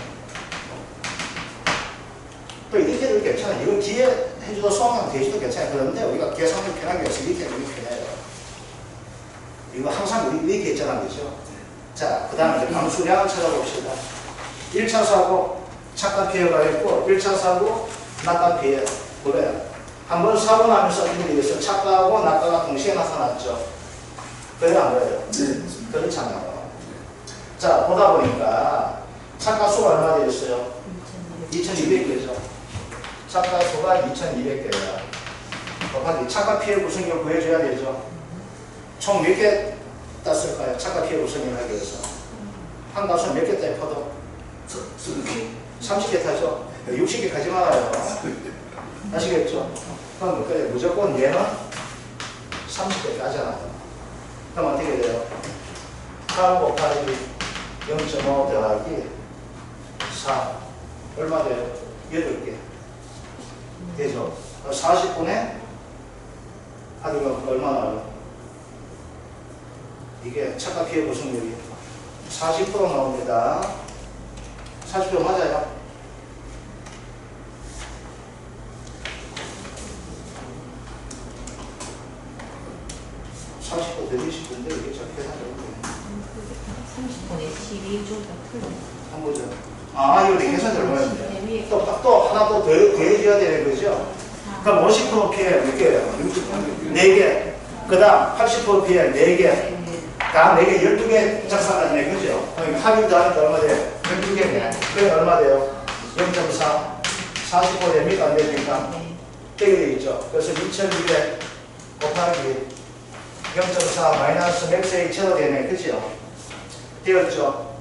또 이렇게 해도 괜찮아요. 이거 뒤에 해줘도 수학량 대시도 괜찮아요. 그런데 우리가 계산을 편하게 해서 이렇게 해도 편해요. 이거 항상 우리 이렇게 했잖아. 그죠? 자, 그 다음에 이제 감수량을 찾아봅시다. 1차 사고 착각 피해가 있고 1차 사고 낙각 피해. 그래요. 한번 사고 나면서 어떻게 되겠어요? 착각하고 낙각가 동시에 나타났죠. 그래요? 안 그래요? 네. 그렇잖아요. 자, 보다 보니까 착각수가 얼마 되겠어요? 2200개죠. 착각수가 2200개야. 곱하기 착각 피해 구성률 구해줘야 되죠. 총 몇 개 땄을까요? 착각 피해 구성률 하기 위해서. 한 가수 몇 개 따요? 포도? 30개 타죠. 60개 가지 말아요. 아시겠죠? 그럼 무조건 얘는 30개 까잖아요. 그럼 어떻게 돼요? 8 곱하기 0.5 더하기 4 얼마 돼요? 8개 되죠? 40분에 하면 얼마 나와요? 이게 착각 피해 구성률이 40% 나옵니다. 40% 맞아요? 더 되실 건데 이게 저 계산적으로 30분에 12조가 틀려. 한 거죠. 아, 이거 계산이 얼마였는데? 또 하나 더 더해줘야 되는 거죠? 그럼 50% 피해 몇 개예요? 4개. 그 다음 80% 피해 4개. 다음 4개 12개 작성하네. 그죠? 합의 다음에 얼마 돼요? 12개네. 그게 얼마 돼요? 0.4. 40% 됩니까? 안 됩니까? 되게 되어 있죠. 그래서 2200 곱하기 0.4 마이너스 맥스의 2채로 되네. 그죠? 되었죠?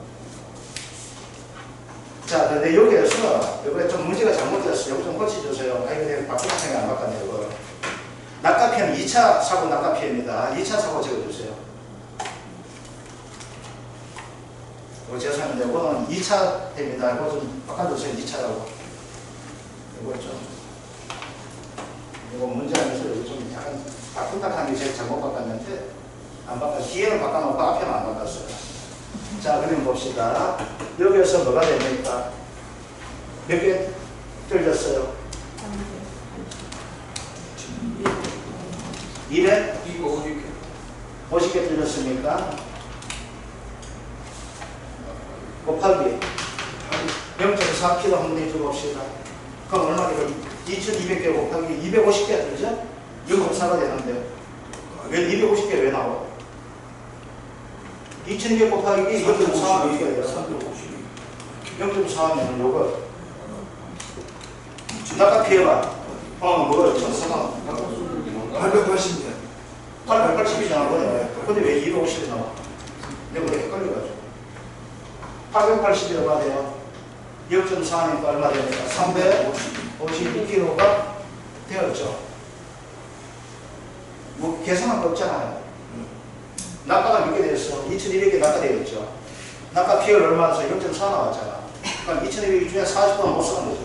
자, 근데 여기에서, 여기에 좀 문제가 잘못됐어요. 여기 좀 고쳐주세요. 아, 이거 내가 바꾸는 생각 안 바꿨네요. 이거. 낙가피해는 2차 사고 낙가피해입니다. 2차 사고 적어주세요. 죄송합니다. 이거는 2차 됩니다. 이거 좀 바꿔주세요. 2차라고. 이거 좀. 이거 문제 안에서 여기 좀 약간 바꾼다 하는 게 제일 잘못 바꿨는데, 안 바꿨어요. 뒤에는 바꿔놓고 앞에는 안 바꿨어요. 자, 그럼 봅시다. 여기에서 뭐가 됩니까? 몇 개 틀렸어요? 250개 틀렸습니까? 곱하기 0.4kg 한번 해줘봅시다. 그럼 얼마 돼요? 2200개 곱하기 250개 틀리죠? 0.4가 되는데 왜 250개 왜 나와? 2000개 곱하기 0.4가 어떻게 돼요? 0.4하면 요거 낙가 피해봐. 뭐가 1,400 880년 880이 나오거든요. 근데 왜 250이 나와? 내가 왜 헷갈려가지고 880이 얼마 돼요? 0.4니까 얼마 됩니까? 352kg가 되었죠. 뭐 계산할 거 없잖아요. 낙가가 몇 개 되었어? 2200개 낙가 되었죠. 낙가 PL 얼마나 써? 0.4 나왔잖아. 그럼 2200개 중에 40%는 못 쓰는 거죠.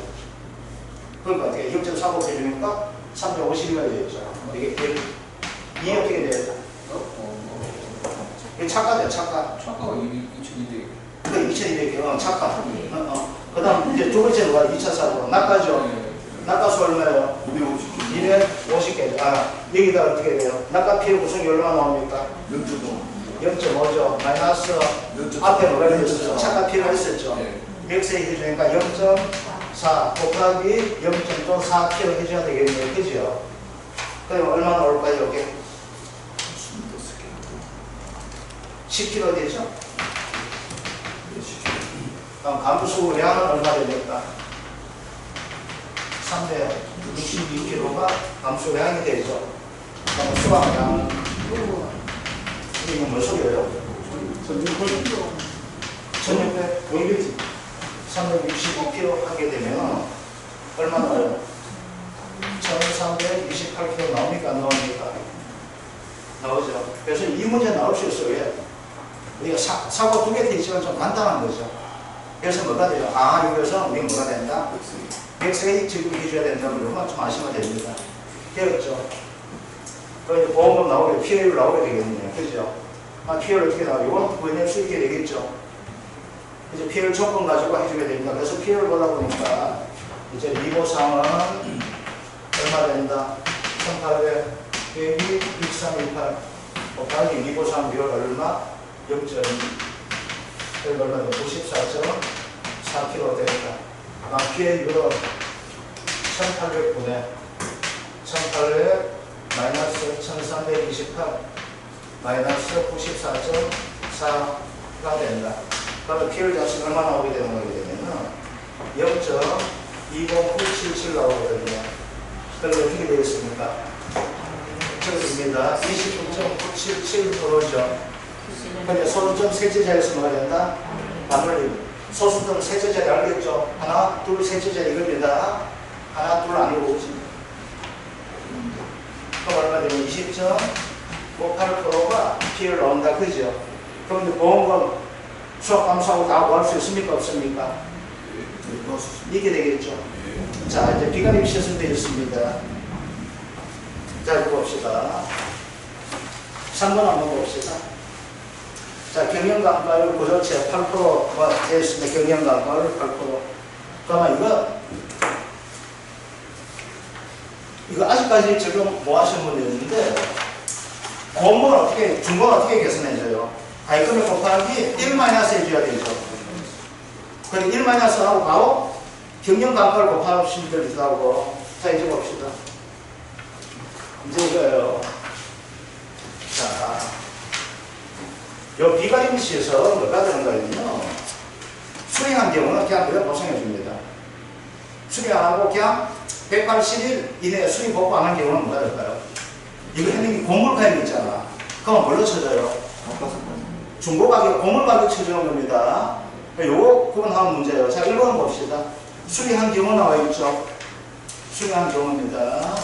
그러니까 어떻게 0.4 곱해주니까 350이가 되었죠. 이게 이 어떻게 돼요? 이게 착가죠, 착가. 차가가 2200. 그 2200개, 착가. 그 다음 이제 두 번째 누가 2차 사고 낙가죠. 낙가수 얼마예요? 250개. 아, 여기다 어떻게 돼요? 낙가 PL 구성이 얼마나 나옵니까? 0.5죠. 마이너스 앞에 뭐가 되었어요? 착가 PL 했었죠. x에 해주니까 0.4 곱하기 0.4 PL 해줘야 되겠네요. 그죠? 그럼 얼마나 올까요? 여기? 10kg 되죠? 그럼 감수량은 얼마 됩니까? 362kg가 감수량이 되죠. 그럼 수확량 이건 뭔 소리예요? 1600 362kg 하게 되면 얼마 나와요? 1328kg 나옵니까? 안 나옵니까? 나오죠. 그래서 이 문제 나올 수 있어요. 왜? 우리가 사고 두 개 돼 있지만 좀 간단한 거죠. 그래서 뭐가 돼요? 아, 여기서 우리 뭐가 된다? 엑스레이 지급해줘야 된다는 것만 좀 아시면 됩니다. 되었죠? 그럼 보험금 나오게, PL 나오게 되겠네요. 그죠? 아, PL 어떻게 나와요? 이건 구해낼 수 있게 되겠죠? 이제 PL 조건 가지고 해주게 됩니다. 그래서 PL 보다 보니까 이제 리보상은 얼마 된다? 1800 빼기 6318 곱하기 리보상 비율 얼마? 0.2 그리고 얼마 돼? 94.4kg 되니까 아, PL로 1800분의 1800 마이너스 1328 마이너스 94.4가 된다. 그러면 PL 자식 얼마 나오게 되는 거게 되면은 0.20977 나오거든요. 그럼 어떻게 되겠습니까? 적어집니다. 29.977%죠. 근데 소수점 셋째 자리에서 뭐가 된다? 반올림. 소수점 셋째 자리 알겠죠? 하나, 둘, 셋째 자리 이겁니다. 하나, 둘 아니고 그럼 얼마 되면 20.58%가 PL 나온다. 그죠? 그럼 이제 보험금 수학 감수하고 다 구할 수 있습니까? 없습니까? 이게 되겠죠. 자, 이제 비가림 시설되어 있습니다. 자, 이거 봅시다. 3번 한번 봅시다. 자, 경영감가율 고조체 8%가 되어 있습니다. 경영감가율 8%. 그러면 이거 아직까지 지금 뭐 하신 분이 있는데, 공부는 어떻게, 중고는 어떻게 계산해줘요? 가입금액 곱하기 1 해줘야 되죠. 그럼 1 하고 바로 경영감가를 곱하시면 되기도 하고. 자, 이제 봅시다. 이제 이거요. 자, 요 비가림시에서 뭐가 되는 거냐면요. 수행한 경우는 그냥 그대로 보상해 줍니다. 수행 안 하고 그냥 180일 이내에 수행 복구 안 한 경우는 뭐가 될까요? 이거 했는 게 공물가액이 있잖아. 그럼 뭘로 쳐져요? 중고가격, 공물가격 쳐주는 겁니다. 요거 구분하는 문제예요. 자, 1번 봅시다. 수리한 경우 나와 있죠? 수리한 경우입니다.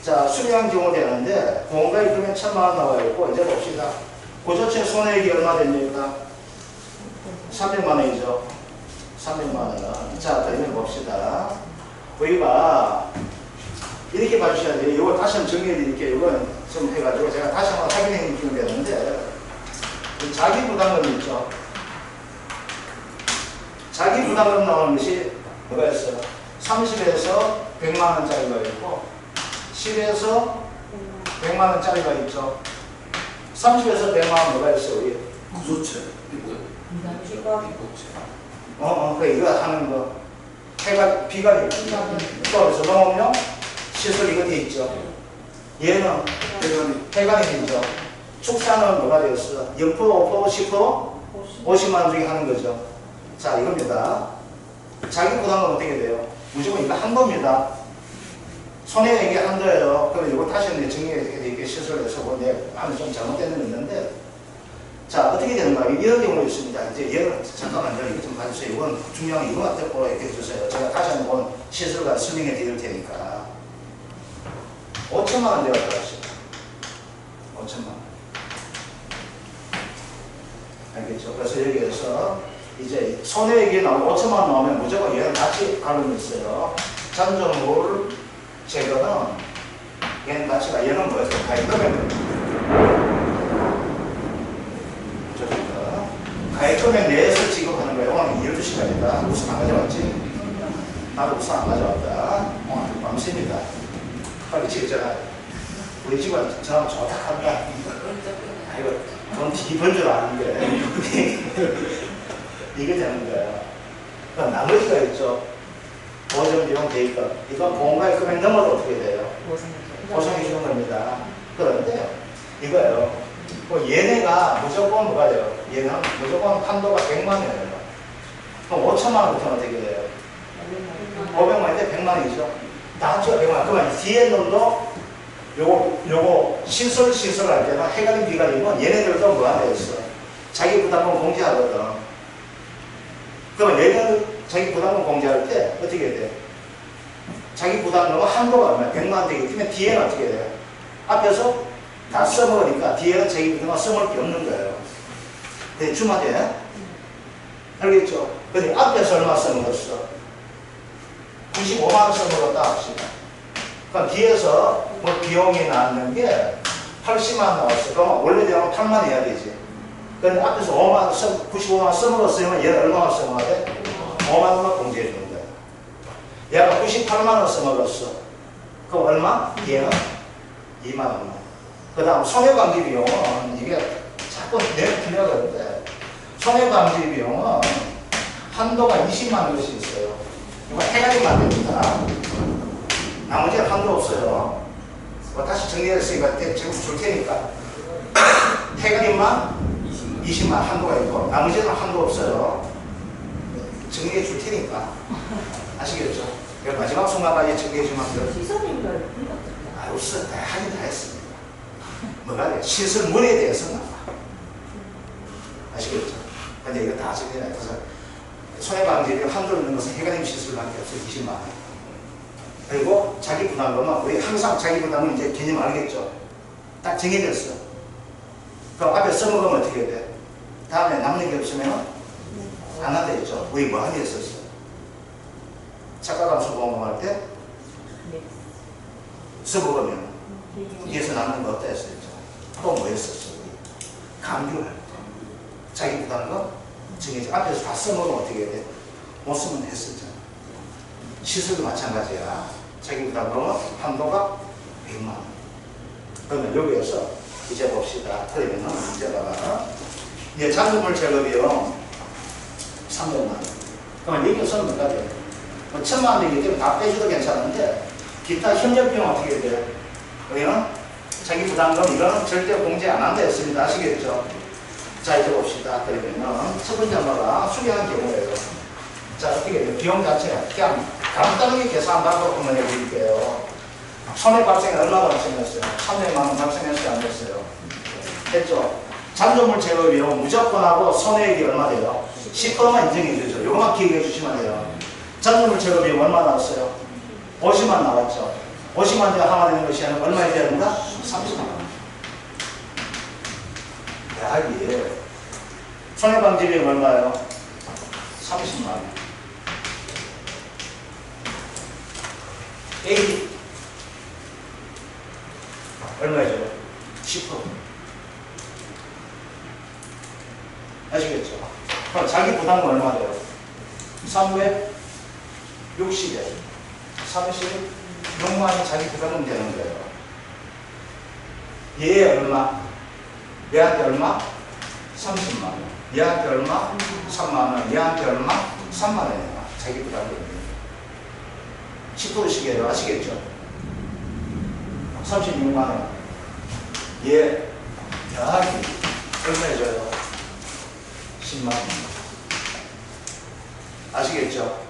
자, 수리한 경우 되는데, 공가액 그러면 1000만원 나와 있고, 이제 봅시다. 고조체 손해액이 얼마 됩니까? 300만원이죠. 300만원. 자, 그러면 봅시다. 우리가 이렇게 봐주셔야 돼요. 이거 다시 한번 정리해 드릴게요. 이건 좀 해가지고 제가 다시 한번 확인해 주면 되는데, 자기 부담금 있죠? 자기 부담금 나오는 것이 뭐가 있어요? 30에서 100만원짜리가 있고 10에서 100만원짜리가 있죠. 30에서 100만원 뭐가 있어요? 우리? 구조체. 이게 뭐야? 비가림. 그 이거 하는 거. 해가, 비가림. 또 그래서 농업용 시설 이거 돼 있죠. 얘는 해관이 있죠. 축사는 뭐가 되었어? 0%, 5%, 10%? 50만원 중에 하는 거죠. 자, 이겁니다. 자기 부담은 어떻게 돼요? 무조건 이거 한 겁니다. 손해액이 한 거예요. 그럼 이거 다시 정리해 시설해서 뭔데 하면 좀 잘못되는 게 있는데, 자, 어떻게 되는 거예요? 이런 경우가 있습니다. 이제 얘는 잠깐만요. 이거 좀 봐주세요. 이건 중요한 이거 듣고 이렇게 해주세요. 제가 다시 한번 시설과 설명해 드릴 테니까. 5천만 원 내가 들어가시죠. 5천만 원. 알겠죠? 그래서 여기에서 이제 손해액이 나오고 5천만 원 나오면 무조건 얘는 같이 가름이 있어요. 잔존물 제거는 얘는 가치가 얘는 뭐였어요? 가액금액. 가액금액 내에서 지급하는 거예요. 오늘 12시간이다. 우선 안 가져왔지? 나도 우선 안 가져왔다. 오늘 밤새입니다. 빨리 지겠잖아. 우리 집은 저랑 좋다 한다. 아이고, 돈 뒤집은 줄 아는데. 이게 되는 거예요. 그럼 나머지가 있죠. 보전 비용 대입금. 이건 보험가액 금액 넘어도 어떻게 돼요? 보상해 주는 겁니다. 그런데 이거예요. 뭐 얘네가 무조건 뭐가 돼요? 얘는 무조건 한도가 100만 원이에요. 그럼 5천만 원부터는 어떻게 돼요? 500만 원인데 100만 원이죠. 다 합쳐서 100만 원. 그러면 뒤에 놈도 요거 시설할 때는 해가림 비가림은 얘네들도 뭐가 되어 있어? 자기 부담금 공제하거든. 그러면 얘는 자기 부담금 공제할 때 어떻게 돼? 자기 부담금은 한도가 얼마야? 100만 원 되기 때문에 뒤에는 어떻게 돼요? 앞에서 다 써먹으니까 뒤에는 자기 부담금 써먹을 게 없는 거예요. 대충 하죠? 알겠죠? 근데 앞에서 얼마 써먹었어? 95만 원 써먹었다 합시다. 그럼 뒤에서 뭐 비용이 나왔는 게 80만 원 나왔어. 그러면 원래대로 8만 원 해야 되지. 근데 앞에서 5만 원, 95만 원 써먹었으면 얘는 얼마나 써먹어야 돼? 5만 원만 공제해 주는 거야. 얘가 98만 원 써먹었어. 그럼 얼마? 얘는 2만 원만. 그 다음 손해방지 비용은 이게 자꾸 내가 틀려가는데 손해방지 비용은 한도가 20만 원씩 있어요. 이거 해야지만 됩니다. 나머지는 한도 없어요. 뭐 다시 정리했으니까 지금 줄 테니까 해결임만 20만 한도가 있고 나머지는 한도 없어요. 정리해 줄 테니까 아시겠죠? 마지막 순간까지 정리해 주면 돼요. 시설인별 아유, 다 하긴 다 했습니다. 뭐가 돼? 시설물에 대해서는 아시겠죠? 근데 이거 다 정리해서 손해방지비 한도 있는 것은 해가림 시설밖에 없어요. 20만 원. 그리고 자기 부담금은 우리 항상 자기 부담은 이제 개념 알겠죠? 딱 정해졌어. 그럼 앞에 써먹으면 어떻게 돼? 다음에 남는 게 없으면 안 한다 했죠? 우리 뭐 하게 했었어? 착각함수 보험금 할 때 써먹으면 뒤에서 남는 거 어떠 했었죠? 또 뭐 했었어? 감귤할 때 자기 부담금 정해져. 앞에서 다 써먹으면 어떻게 돼? 못 쓰면 했었잖아. 시설도 마찬가지야. 자기 부담금은 한도가 100만 원. 그러면 여기에서 이제 봅시다. 그러면은 이제다가 이제 잔존물 제거 비용 300만 원. 그러면 여기서는 뭐가 돼요? 뭐 1000만 원 되기 때문에 다 빼줘도 괜찮은데 기타 협력 비용 어떻게 돼요? 우리는 자기 부담금 이거는 절대 공제 안 한다 했습니다. 아시겠죠? 자 이제 봅시다. 그러면은 첫 번째 뭐가 수리한 경우에요. 자 어떻게 돼요? 비용 자체가 그냥 간단하게 계산하고 한번 해드릴게요. 손해 발생이 얼마 발생했어요? 300만 원 발생했어요? 안 됐어요? 됐죠? 잔존물 제거 비용 무조건 하고 손해액이 얼마 돼요? 10%만 인정해 주죠. 요거만 기억해 주시면 돼요. 잔존물 제거 비용 얼마 나왔어요? 50만 나왔죠? 50만 대가 하나 되는 것이 아니라 얼마에 돼야 된다? 30만 원. 대학이 손해방지 비용 얼마예요? 30만 원. A 얼마죠? 10%. 아시겠죠? 그럼 자기 부담금 얼마 돼요? 360에 36만이 자기 부담금 되는 거예요. 얘 얼마? 얘한테 얼마? 30만 원. 얘한테 얼마? 3만 원. 얘한테 얼마? 3만 원이야. 자기 부담금. 10%씩이에요. 아시겠죠? 36만 원. 얘 대학이 얼마에 줘요? 10만 원. 아시겠죠?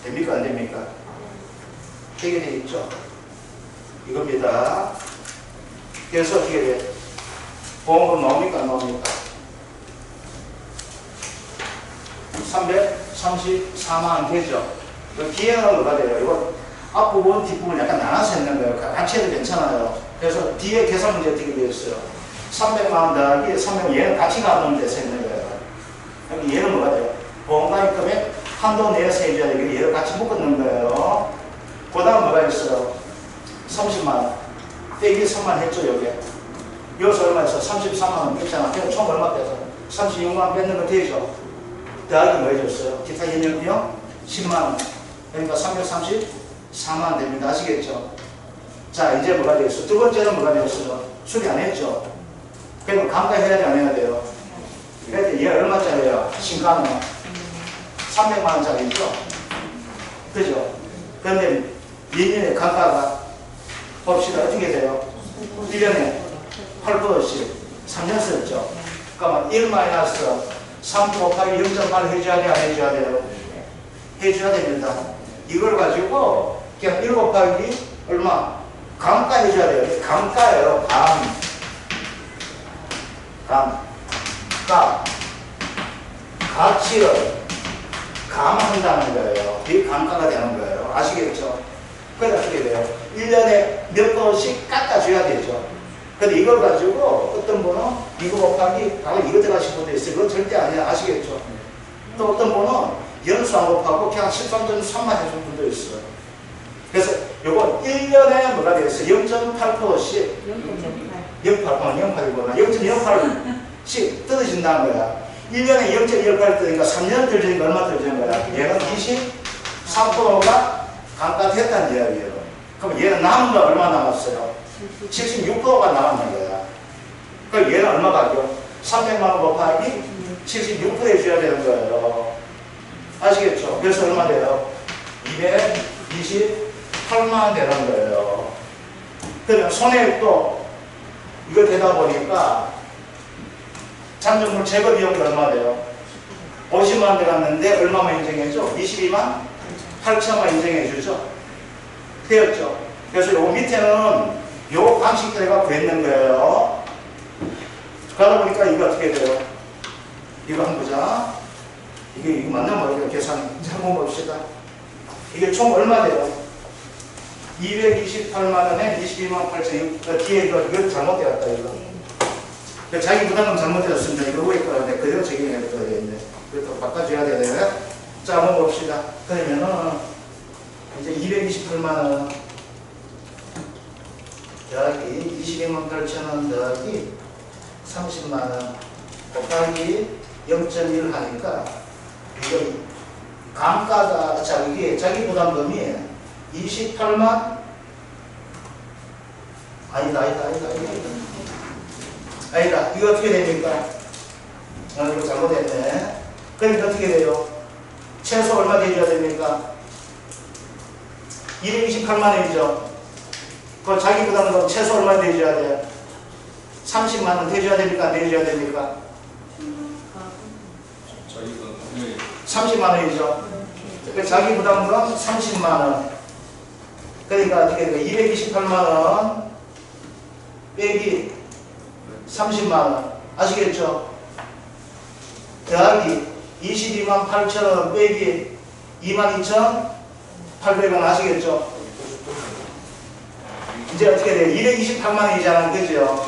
됩니까? 안 됩니까? 해결되어 있죠? 이겁니다. 그래서 어떻게 돼? 보험금 나옵니까? 안 나옵니까? 334만 원 되죠? 뒤에는 뭐가 돼요? 이거 앞부분, 뒷부분 약간 나눠서 했는 거예요. 같이 해도 괜찮아요. 그래서 뒤에 계산 문제 어떻게 되었어요? 300만 원 더하기 300만 원, 얘는 같이 가는 데서 했는 거예요. 여기 얘는 뭐가 돼요? 보험가입 금액 한도 내에서 해줘야 되겠지. 얘를 같이 묶어놓는 거예요. 그 다음 뭐가 있어요? 30만 원. 빼기 3만 했죠, 여기. 여기서 얼마 있어? 33만 원 뺐잖아. 그럼 총 얼마 빼서? 36만 원 뺐는 거 되죠? 더하기 뭐 해줬어요? 기타 현역 비용 10만 원. 그러니까 334만 원 됩니다. 아시겠죠? 자, 이제 뭐가 되겠어? 두 번째는 뭐가 되겠어요? 수리 안 했죠? 그러면 감가해야 돼, 안 해야 돼요? 그래도 얘 얼마짜리예요? 신가는 300만 원짜리죠? 그죠? 그런데 2년에 감가가 봅시다. 어떻게 돼요? 1년에 8%씩 3년 썼죠? 그러면 1 마이너스 3 곱하기 0.8 해줘야 돼, 안 해줘야 돼요? 해줘야 됩니다. 이걸 가지고 그냥 1 곱하기 얼마? 감가 해줘야 돼요. 감가예요. 가치를 감한다는 거예요. 이게 감가가 되는 거예요. 아시겠죠? 그래서 어떻게 돼요? 1년에 몇 번씩 깎아줘야 되죠. 근데 이걸 가지고 어떤 분은 이거 곱하기 바로 이거 들어가신 분도 있어요. 그건 절대 아니야. 아시겠죠? 또 어떤 분은 연수 안 곱하고 그냥 13.3만 해준 분도 있어요. 그래서 요건 1년에 뭐가 되겠어요? 0.8%씩 0.8이구나. 0.08씩 떨어진다는 거야. 1년에 0.18 뜨니까 3년 떨어지니까 얼마 떨어지는 거야? 얘는 23%가 감가됐다는 이야기예요. 그럼 얘는 남은 거 얼마 남았어요? 76%가 남았는 거야. 그럼 얘는 얼마 가죠? 300만 원 곱하기 76% 해줘야 되는 거예요. 아시겠죠? 그래서 얼마 돼요? 228만 원 되는 거예요. 그러면 손해액도 이거 되다 보니까 잔존물 제거 비용이 얼마 돼요? 50만 원 들어갔는데 얼마만 인정해줘? 22만 8천만 인정해 주죠? 되었죠? 그래서 요 밑에는 요 방식대로가 구했는 거예요. 그러다 보니까 이거 어떻게 돼요? 이거 한번 보자. 이게 맞나 모르겠어요. 계산 한번 봅시다. 이게 총 얼마 돼요? 228만 원에 22만 8천. 뒤에 이거 잘못되었다 이거. 자기 부담금 잘못되었습니다. 이거 위에 거라는데 그대로 적용해야 되겠네. 그래도 바꿔줘야 되네. 자, 한번 봅시다. 그러면은 이제 228만 원 더하기 22만 8천 원 더하기 30만 원 곱하기 0.1 하니까 이거 감가가 이게 자기 부담금이 28만 아니다. 이거 어떻게 됩니까? 이거 잘못했네. 그러니까 어떻게 돼요? 최소 얼마 대줘야 됩니까? 228만 원이죠. 그 자기 부담금 최소 얼마 대줘야 돼? 30만 원 대줘야 됩니까? 안 대줘야 됩니까? 저희가 네. 30만 원이죠. 자기 부담금 30만 원. 그러니까 어떻게 돼요? 228만 원 빼기 30만 원. 아시겠죠? 더하기 22만 8천 원 빼기 22,800원. 아시겠죠? 이제 어떻게 돼요? 228만 원이잖아요. 그죠?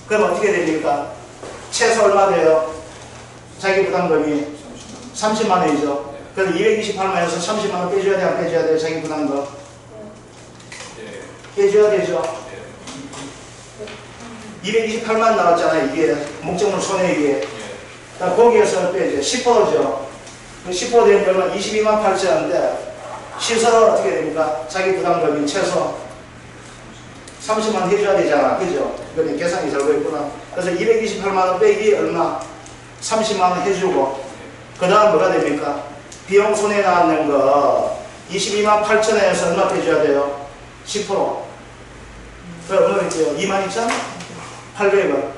그럼 어떻게 됩니까? 최소 얼마 돼요? 자기 부담금이 30만 원이죠. 그래서 228만 원에서 30만 원 빼줘야 돼, 안 빼줘야 돼요? 자기 부담금 빼줘야 되죠. 228만 나왔잖아요. 이게 목적물 손해액이. 거기에서 빼죠. 10%죠. 10% 되면 얼마? 22만 8천원인데 시설은 어떻게 됩니까? 자기 부담금이 최소 30만 해줘야 되잖아. 그죠? 이거 계산이 잘고 있구나. 그래서 228만 원 빼기 얼마? 30만 원 해주고 그 다음 뭐가 됩니까? 비용 손해 나왔는 거 22만 8천원에서 얼마 빼줘야 돼요? 10%. 그럼 얼마 있죠? 22,800원.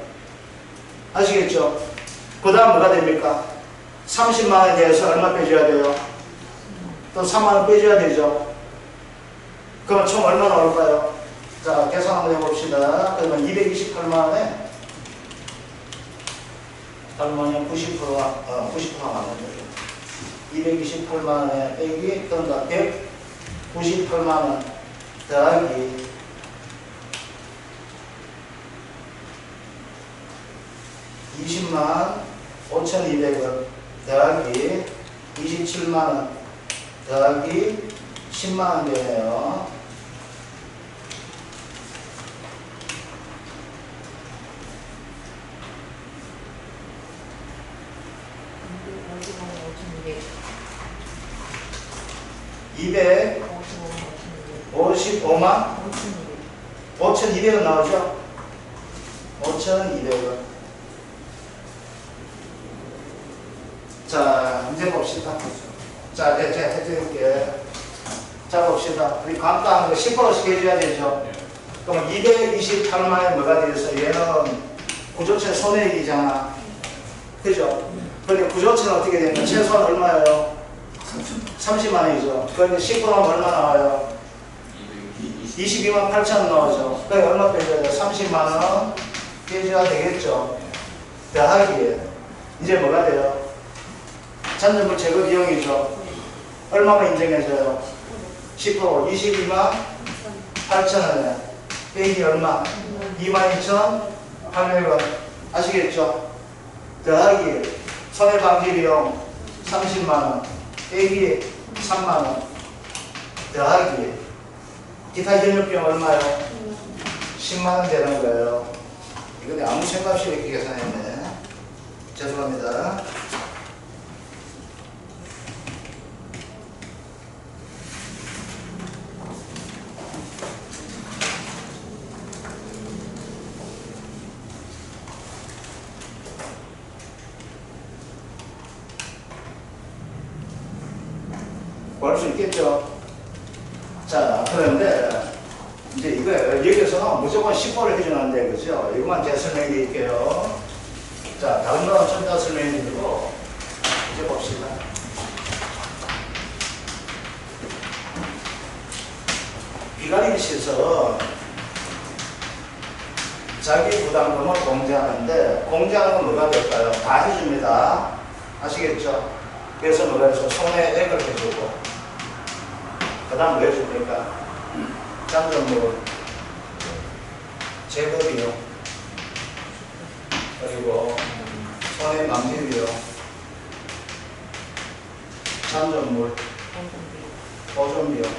아시겠죠? 그 다음 뭐가 됩니까? 30만 원에 대해서 얼마 빼줘야 돼요? 또 3만 원 빼줘야 되죠? 그러면 총 얼마 나올까요? 자, 계산 한번 해봅시다. 그러면 228만 원에 90%가 90%가 맞는 거죠. 228만 원에 빼기 그러니까 98만 원 더하기 20만 5,200원 더하기 27만 원 더하기 10만 원 되네요. 여기 255만 5,200원 나오죠? 5,200원. 자, 이제 봅시다. 자, 이제 제가 해드릴게. 자, 봅시다. 우리 간단한 거 10%씩 해줘야 되죠? 그럼 228만에 뭐가 되겠어? 얘는 구조체 손해액이잖아. 그죠? 그런데 구조체는 어떻게 되냐? 최소한 얼마예요? 30만 원이죠. 그런데 10%면 얼마 나와요? 22만 8천 원 나오죠. 그게 얼마 빼줘야 돼요? 30만 원 빼줘야 되겠죠. 더하기 이제 뭐가 돼요? 잔존물 제거 비용이죠. 얼마만 인정해줘요? 10% 22만 8천 원에 빼기 얼마? 22,800원 아시겠죠? 더하기 손해방지 비용 30만 원 빼기 3만 원 더하기 기타 현역비용 얼마요? 10만 원 되는 거예요. 이거 아무 생각 없이 이렇게 계산했네. 죄송합니다. 구할 수 있겠죠? 자, 그런데 이제 이거 여기서 무조건 10%를 해주는데, 그죠? 이것만 제가 설명해 드릴게요. 자, 다른 건 좀 더 설명해 드리고, 이제 봅시다. 비관리 시에서 자기 부담금을 공제하는데, 공제하는 건 뭐가 될까요? 다 해줍니다. 아시겠죠? 그래서 뭐가 해서 손해액을 해주고, 그 다음 뭐 해줍니까? 잔존물, 제거 비용, 그리고 손해방지 비용, 잔존물, 보존 비용,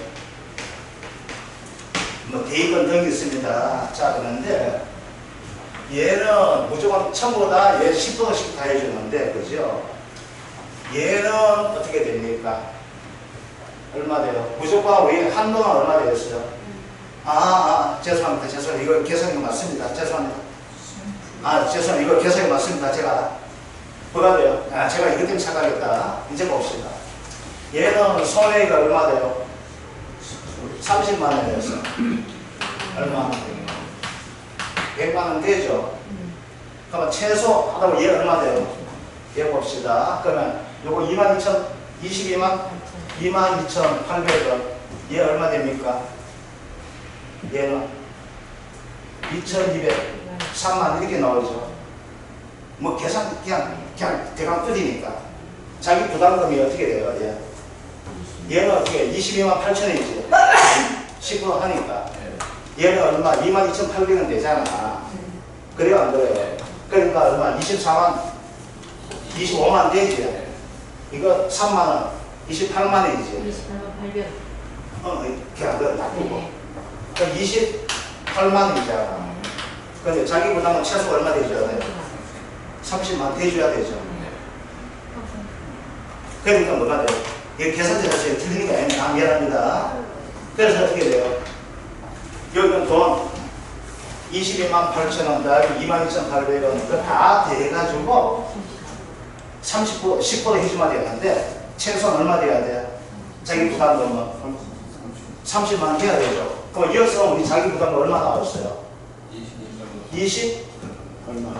뭐 대입은 등이 있습니다. 자, 그런데 얘는 무조건 전부 다 얘 10%씩 다 해주는데, 그죠? 얘는 어떻게 됩니까? 얼마 돼요? 무조건 왜 한도는 얼마 되겠어요? 죄송합니다. 죄송합니다. 이거 계산이 맞습니다. 죄송합니다. 죄송합니다. 이거 계산이 맞습니다. 제가 뭐가 돼요? 제가 이것 때문에 착각했다. 이제 봅시다. 얘는 손해가 얼마 돼요? 30만 원이었어. 얼마? 100만 원 되죠? 그러면 최소 하다고 얘 얼마 돼요? 얘 봅시다. 그러면 요거 22,800원. 얘 얼마 됩니까? 얘는 2,200, 3만 이렇게 나오죠. 뭐 계산 그냥 대강 뜯으니까. 자기 부담금이 어떻게 돼요? 얘는 어떻게 22만 8천원이지. 10% 하니까. 얘는 얼마? 22,800원 되잖아. 그래요, 안 그래요? 그러니까 얼마? 25만 되지. 이거 3만원, 28만 원이지. 28만 800원. 그냥 놔두고. 그럼 28만 원이잖아. 근데 자기 부담은 최소 얼마 대줘야 돼요? 30만 대줘야 되죠. 그러니까 뭐가 돼요? 이게 계산대에서 틀린 게 아니에요. 미안합니다. 그래서 어떻게 돼요? 여기는 돈 22만 8천 원 더하기 22,800원 그거 다 대가지고 30%, 10% 해주면 되는데 최소한 얼마 돼야 돼? 자기 부담금은 30만 원 돼야 되죠. 그럼 이어서 우리 자기 부담금 얼마 나왔어요? 20? 얼마?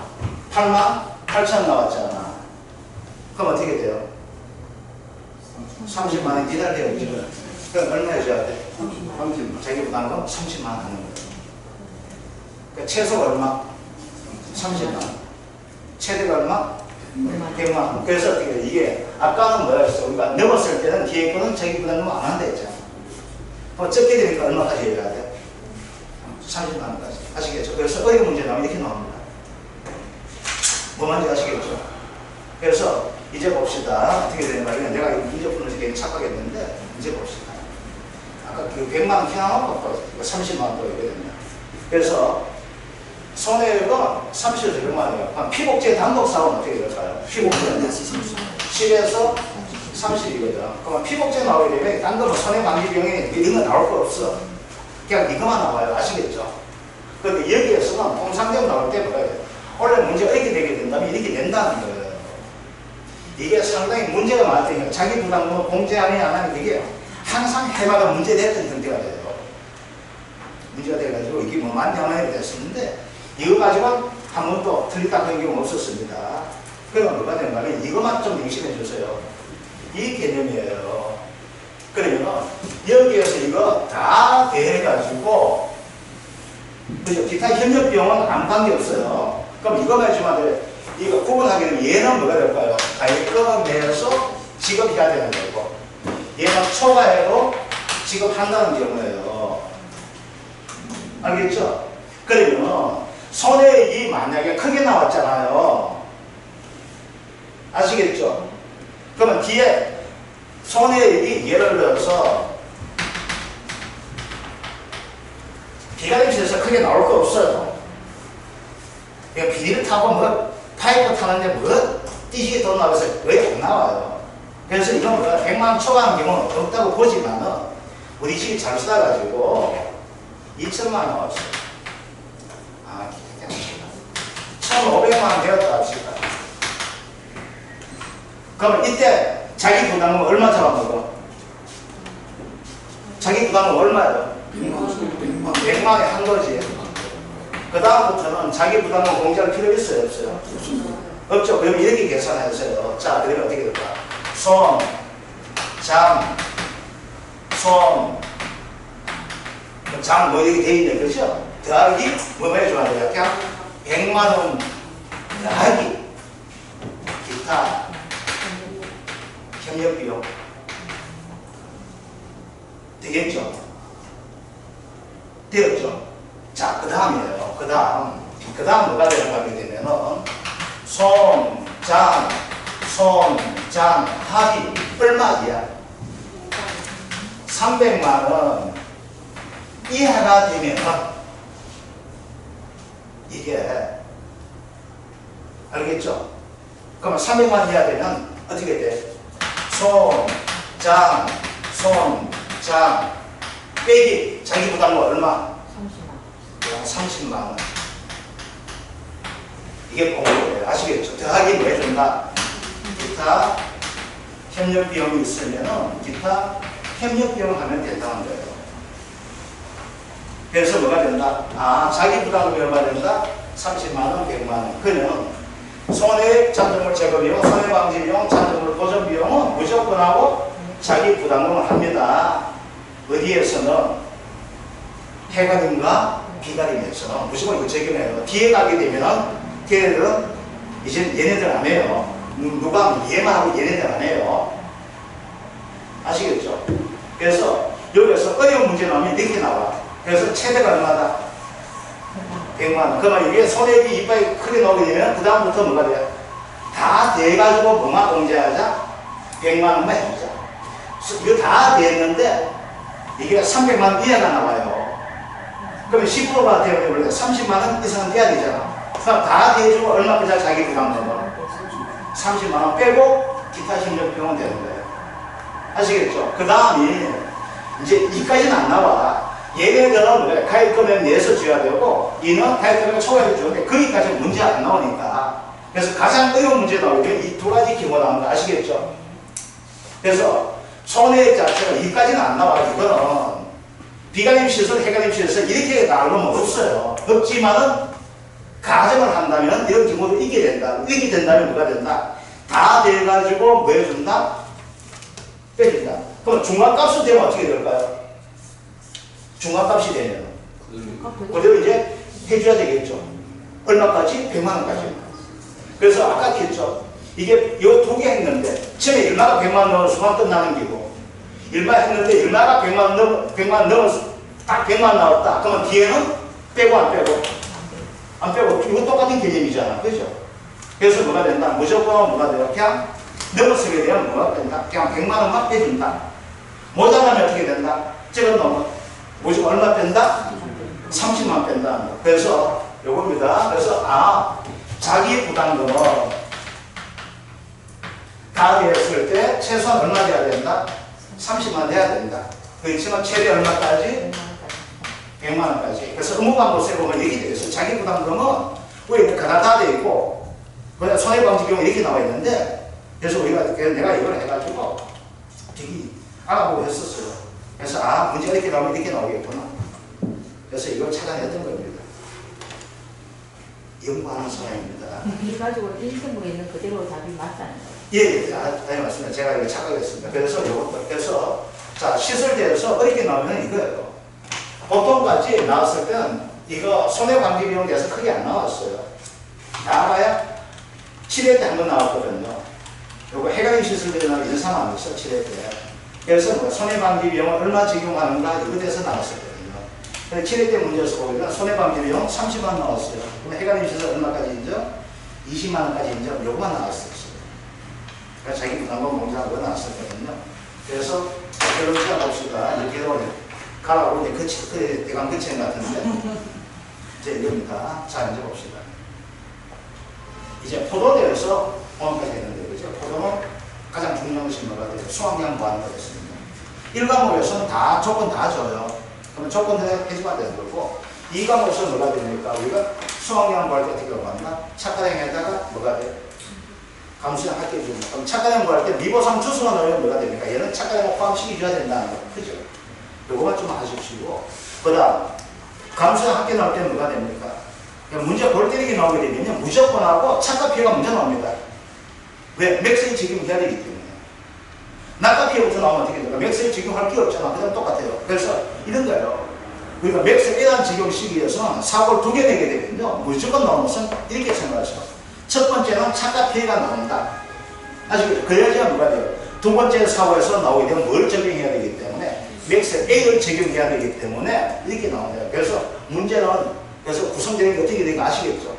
8만 8천 원 나왔잖아. 그럼 어떻게 돼요? 30만 원 기다려요 지금. 그럼 얼마 해줘야 돼? 30만. 자기 부담금 30만 원 하는 거예요. 그러니까 최소가 얼마? 30만 원. 최대가 얼마? 100만 원. 그래서 어떻게 돼? 이게 아까는 뭐였어? 우리가 넘었을 때는 뒤에 거는 자기 부담금 안 한다 했잖아. 적게 되니까 얼마까지 해야 돼? 30만 원까지. 아시겠죠? 그래서 어려운 문제 나오면 이렇게 나옵니다. 뭐 말인지 아시겠죠? 그래서 이제 봅시다. 어떻게 되는 말이냐. 내가 이 문제 푸면서 괜히 착각했는데 이제 봅시다. 아까 그 100만 원 피하고 30만 원 또 있거든요. 그래서 손해액은 30에서 100만 원이에요. 피복제 단독 사업은 어떻게 될까요? 피복제는 10에서 30이거든. 그러면 피복제 나오게 되면 딴 거는 손해방지 비용이 이런 거 나올 거 없어. 그냥 이거만 나와요. 아시겠죠? 그런데 여기에서는 통상적으로 나올 때 뭐라 해요? 원래 문제가 이렇게 되게 된다면 이렇게 된다는 거예요. 이게 상당히 문제가 많으니까 자기 부담금을 공제하느냐 안 하느냐 이게 항상 해마다 문제됐던 형태가 돼요. 문제가 돼가지고 이게 뭐 맞냐 안 하냐 됐었는데 이거 가지고는 한 번도 틀리다 그런 경우 없었습니다. 그러면 뭐가 되냐면 이것만 좀 명심해 주세요. 이 개념이에요. 그러면 여기에서 이거 다 대해가지고 그죠? 기타 협력 비용은 아무 관계 없어요. 그럼 이거만 해주면 돼. 이거 구분하게 되면 얘는 뭐가 될까요? 가입금 내에서 지급해야 되는 거고 얘는 초과해도 지급한다는 경우예요. 알겠죠? 그러면 손해액이 만약에 크게 나왔잖아요. 아시겠죠? 그러면 뒤에 손해액이 예를 들어서 비가림실에서 크게 나올 거 없어요. 그러니까 비닐을 타고 뭐 파이프 타는데 뭐 띠시게 돈 나와서 왜 안 나와요? 그래서 이건 뭐야 100만 원 초과한 경우는 없다고 보지만은 우리 집이 잘 쓰다가지고 2천만 원 나왔어요. 아, 1,500만 원 되었다 합시다. 그러면 이때 자기 부담은 얼마 잡아먹어? 자기 부담은 얼마예요? 100만 원에 한 거지. 그 다음부터는 자기 부담은 공제할 필요 있어요? 없어요? 없죠. 그러면 이렇게 계산하세요. 자, 그러면 어떻게 될까? 손, 장, 손, 장 뭐 이렇게 돼 있네. 그렇죠? 더하기 뭐 해줘야 돼요? 그냥 100만 원 더하기 기타 협력비용 되겠죠? 되었죠? 자, 그 다음이에요. 그 다음 뭐가 되는가 하게 되면은 손, 장 합이 얼마이야? 300만 원 이하가 되면은 이게 알겠죠? 그러면 300만 원 이하 되면 어떻게 돼? 손, 장 빼기 자기 부담은 얼마? 30만 원. 이게 공부예요. 아시겠죠? 더하기 뭐 해준다? 기타 협력 비용이 있으면은 기타 협력 비용 하면 된다는 거예요. 그래서 뭐가 된다? 아, 자기 부담금이 얼마 된다? 30만 원, 100만 원. 그러면 손해액 잔존물 제거 비용, 손해방지 비용, 잔존물 보전 비용은 무조건 하고 자기 부담금을 합니다. 어디에서는 해가림과 비가림에서 무조건 이거 적용해요. 뒤에 가게 되면은 걔네들은 이제 얘네들 안 해요. 누가 얘만 하고 얘네들 안 해요. 아시겠죠? 그래서 여기서 어려운 문제 나오면 이렇게 나와. 그래서 최대가 얼마다? 100만 원. 그러면 이게 손해액이 이빨이 크게 나오게 되면 그 다음부터 뭐가 돼요? 다 돼가지고 뭐만 공제하자? 100만 원만 해보자. 이거 다 됐는데 이게 300만 원 이하가 나와요. 그러면 10%가 되면 원래 30만 원 이상은 돼야 되잖아. 그럼 다 돼주고 얼마까지 자기 부담금은? 30만 원 빼고 기타 협력 비용은 되는 거예요. 아시겠죠? 그 다음이 이제 이까지는 안 나와. 얘네들은 왜 가입금액 내서 줘야 되고 이는 가입금액 초과해서 주는데 거기까지는 문제 안 나오니까. 그래서 가장 어려운 문제 나오면 이 두 가지 기본 나오는 거 아시겠죠? 그래서 손해액 자체가 이까지는 안 나와. 이거는 비가림 시설, 해가림 시설 이렇게 나오면 없어요. 없지만은 가정을 한다면 이런 경우도 있게 된다. 이렇게 된다면 뭐가 된다? 다 돼가지고 뭐 해준다? 빼준다. 그럼 중간값이 되면 어떻게 될까요? 중간값이 되면 그대로 이제 해줘야 되겠죠. 얼마까지? 100만 원까지. 그래서 아까 했죠. 이게 요 두 개 했는데 처음에 얼마가 100만 원 수강 끝나는 기고 얼마 했는데 얼마가 100만 넘어서 딱 100만 나왔다. 그러면 뒤에는 빼고 안 빼고? 안 빼고. 이거 똑같은 개념이잖아. 그죠? 그래서 뭐가 된다? 무조건 뭐가 돼요? 그냥 넘어서게 되면 뭐가 된다? 그냥 100만 원만 빼준다. 모자라면 어떻게 된다? 저건 넘어. 무조건 얼마 뺀다? 30만 뺀다. 그래서 요겁니다. 그래서 자기 부담금은 다 되었을 때 최소한 얼마 돼야 된다? 30만 돼야 된다. 그렇지만 최대 얼마까지? 100만 원까지. 그래서 의무감도세 보면 이렇게 되어 있어요. 자기 부담금은 왜 다 되어 있고 그냥 손해방지비용 이렇게 나와 있는데 그래서 내가 이걸 해가지고 되게 알아보고 했었어요. 그래서 문제가 이렇게 나오면 이렇게 나오겠구나. 그래서 이걸 찾아냈던 겁니다. 연구하는 사람입니다. 이 가지고 인쇄물에 있는 그대로 답이 맞다는 거예요. 예, 맞습니다. 제가 이거 착각했습니다. 그래서 자, 시설대에서 어렵게 나오면 이거예요. 보통까지 나왔을 때는 이거 손해방지비용에 대해서 크게 안 나왔어요. 나와야 7회 때 한 번 나왔거든요. 요거 해가리 시설들이 나와 인상 안 했어, 7회 때. 그래서 뭐 손해방지비용을 얼마 적용하는가 이거에 대해서 나왔었거든요. 근데 7회 때 문제에서 보니까 손해방지비용 30만 나왔어요. 그럼 해가리 시설 얼마까지 인정? 20만 원까지 인정? 요거만 나왔었어요. 그래서 자기 부담금 공제하고 나왔었거든요. 그래서 결론을 봅시다. 이렇게 가라고 이제 대강 그치는 것 같은데 이제 이겁니다. 자, 이제 봅시다. 이제 포도대에서 오늘까지 했는데, 그죠? 포도는 가장 중요한 것이 뭐가 돼요? 수확량 구하는 거였습니다. 1과목에서는 다 조건 다 줘요. 그러면 조건들 해주면 되는 거고, 2과목에서는 뭐가 됩니까? 우리가 수확량 구할 때 어떻게 구한다? 착가량에다가 뭐가 돼요? 감수량 합계 줍니다. 그럼 착가량 구할 때 미보상 주소가 넣으면 뭐가 됩니까? 얘는 착가량을 포함시켜줘야 된다는 거. 그죠? 요거만 좀 하십시오. 그 다음, 감수량 합계 나올 때는 뭐가 됩니까? 문제 골 때리기 나오게 되면 무조건 하고 착가 피해가 문제 나옵니다. 왜? 맥스에 적용해야 되기 때문에. 낙가 피해부터 나오면 어떻게 됩니까? 맥스에 적용할 게 없잖아. 그냥 똑같아요. 그래서 이런 거예요. 그러니까 맥스에 대한 적용 시기에서는 사고를 2개 내게 되면요. 무조건 나오는 것은 이렇게 생각하죠. 첫 번째는 착가 피해가 나온다. 아시겠죠? 그래야지만 뭐가 돼요? 두 번째 사고에서 나오게 되면 뭘 적용해야 되기 때문에 맥스 A를 적용해야 되기 때문에 이렇게 나옵니다. 그래서 문제는 그래서 구성되는 게 어떻게 되는가 아시겠죠?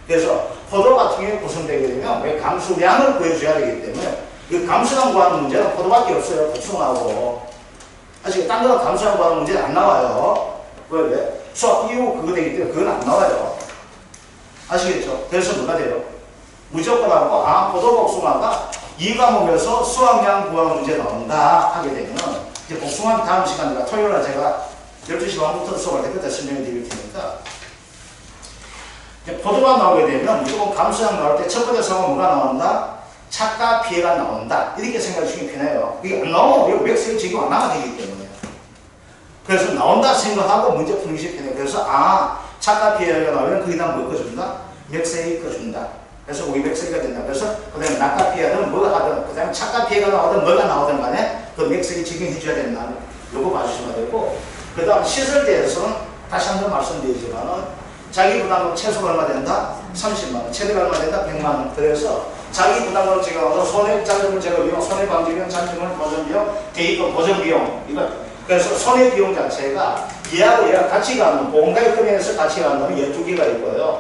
그래서 포도 같은 경우에 구성되게 되면 왜 감수량을 구해줘야 되기 때문에 이 감수량 구하는 문제는 포도밖에 없어요. 복숭아하고. 아시겠죠? 딴 거는 감수량 구하는 문제는 안 나와요. 왜? 수학 이후 그거 되기 때문에 그건 안 나와요. 아시겠죠? 그래서 뭐가 돼요? 무조건 하고 포도 복숭아가 2과목에서 수확량 구하는 문제 나온다 하게 되면 이제 복숭아 다음 시간에 토요일날 제가 12시 반부터 수업할 때 그때 설명해 드릴 테니까 포도가 나오게 되면 무조건 감수량 나올 때 첫 번째 상황 뭐가 나온다? 착가 피해가 나온다. 이렇게 생각해 주시면 편해요. 이게 안 나오면 맥스에 지금 안 나가 되기 때문에. 그래서 나온다 생각하고 문제 푸는 것이 편해요. 그래서 착가 피해가 나오면 거기다 뭐 꺼준다? 맥스에 꺼준다. 그래서 우리 맥스가 된다. 그래서 그 다음에 낙가 피해는 뭐가 하든 그 다음에 착가 피해가 나오든 뭐가 나오든 간에 그 맥스에 적용해 줘야 된다. 요거 봐주시면 되고 그 다음 시설대에서는 다시 한 번 말씀드리지만은 자기 부담금 최소가 얼마 된다? 30만원. 최대가 얼마 된다? 100만원. 그래서 자기 부담금을 적용하고 손해장점을 제거비용, 손해방지비용, 잔증물 보전비용, 대입금 보전비용. 이거. 그래서 손해비용 자체가 얘하고 얘가 같이 가는, 보험가입 금액에서 같이 가는 놈이 12개가 있고요.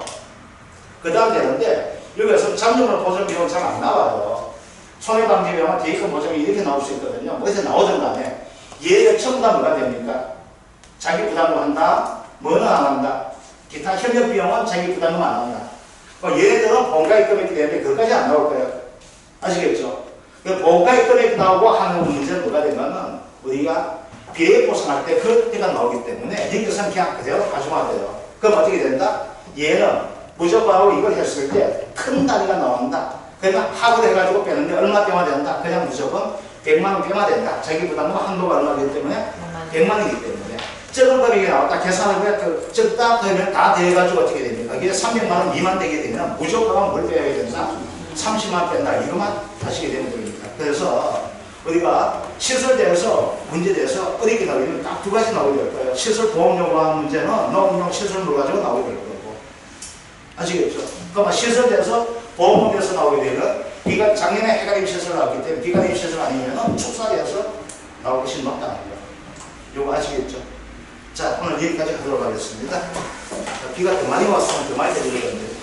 그 다음 되는데, 여기에서 잔증물 보전비용 잘 안 나와요. 손해방지비용은 대입금 보전비용 이렇게 나올 수 있거든요. 어디서 나오든 간에. 얘를 전부 다 뭐가 됩니까? 자기 부담금 한다? 뭐는 안 한다? 기타 협력 비용은 자기 부담금 안 한다. 얘네들은 보험가입 금액이 되는데 그것까지 안 나올 거예요. 아시겠죠? 보험가입 금액이 나오고 하는 문제는 뭐가 되면은 우리가 비례 보상할 때 그때가 나오기 때문에 여기서는 그냥 그대로 가져가야 돼요. 그럼 어떻게 된다? 얘는 무조건하고 이걸 했을 때 큰 단위가 나온다. 그러면 합을 해가지고 빼는데 얼마 빼야 된다? 그냥 무조건 100만원 빼야 된다. 자기 부담금 한도가 얼마이기 때문에? 100만원이기 때문에. 적은 금액이 나왔다. 계산을 왜 적다 그러면 다 돼가지고 어떻게 됩니까? 이게 300만원 미만 되게 되면 무조건 뭘 빼야 된다? 30만 뺀다. 이것만 하시게 되는 겁니다. 그래서 우리가 시설대에서 문제대에서 어렵게 나오면 딱 두 가지 나오게 될 거예요. 시설 보험 요구하는 문제는 농업용 시설물 가지고 나오게 될 거고. 아시겠죠? 그러면 시설대에서 보험업에서 나오게 되면 비가 작년에 해가림 시설 나왔기 때문에 비가림 시설 아니면 축사대에서 나올 것이 마땅합니다. 요거 아시겠죠? 자, 오늘 여기까지 하도록 하겠습니다. 비가 더 많이 왔으면 더 많이 내리겠는데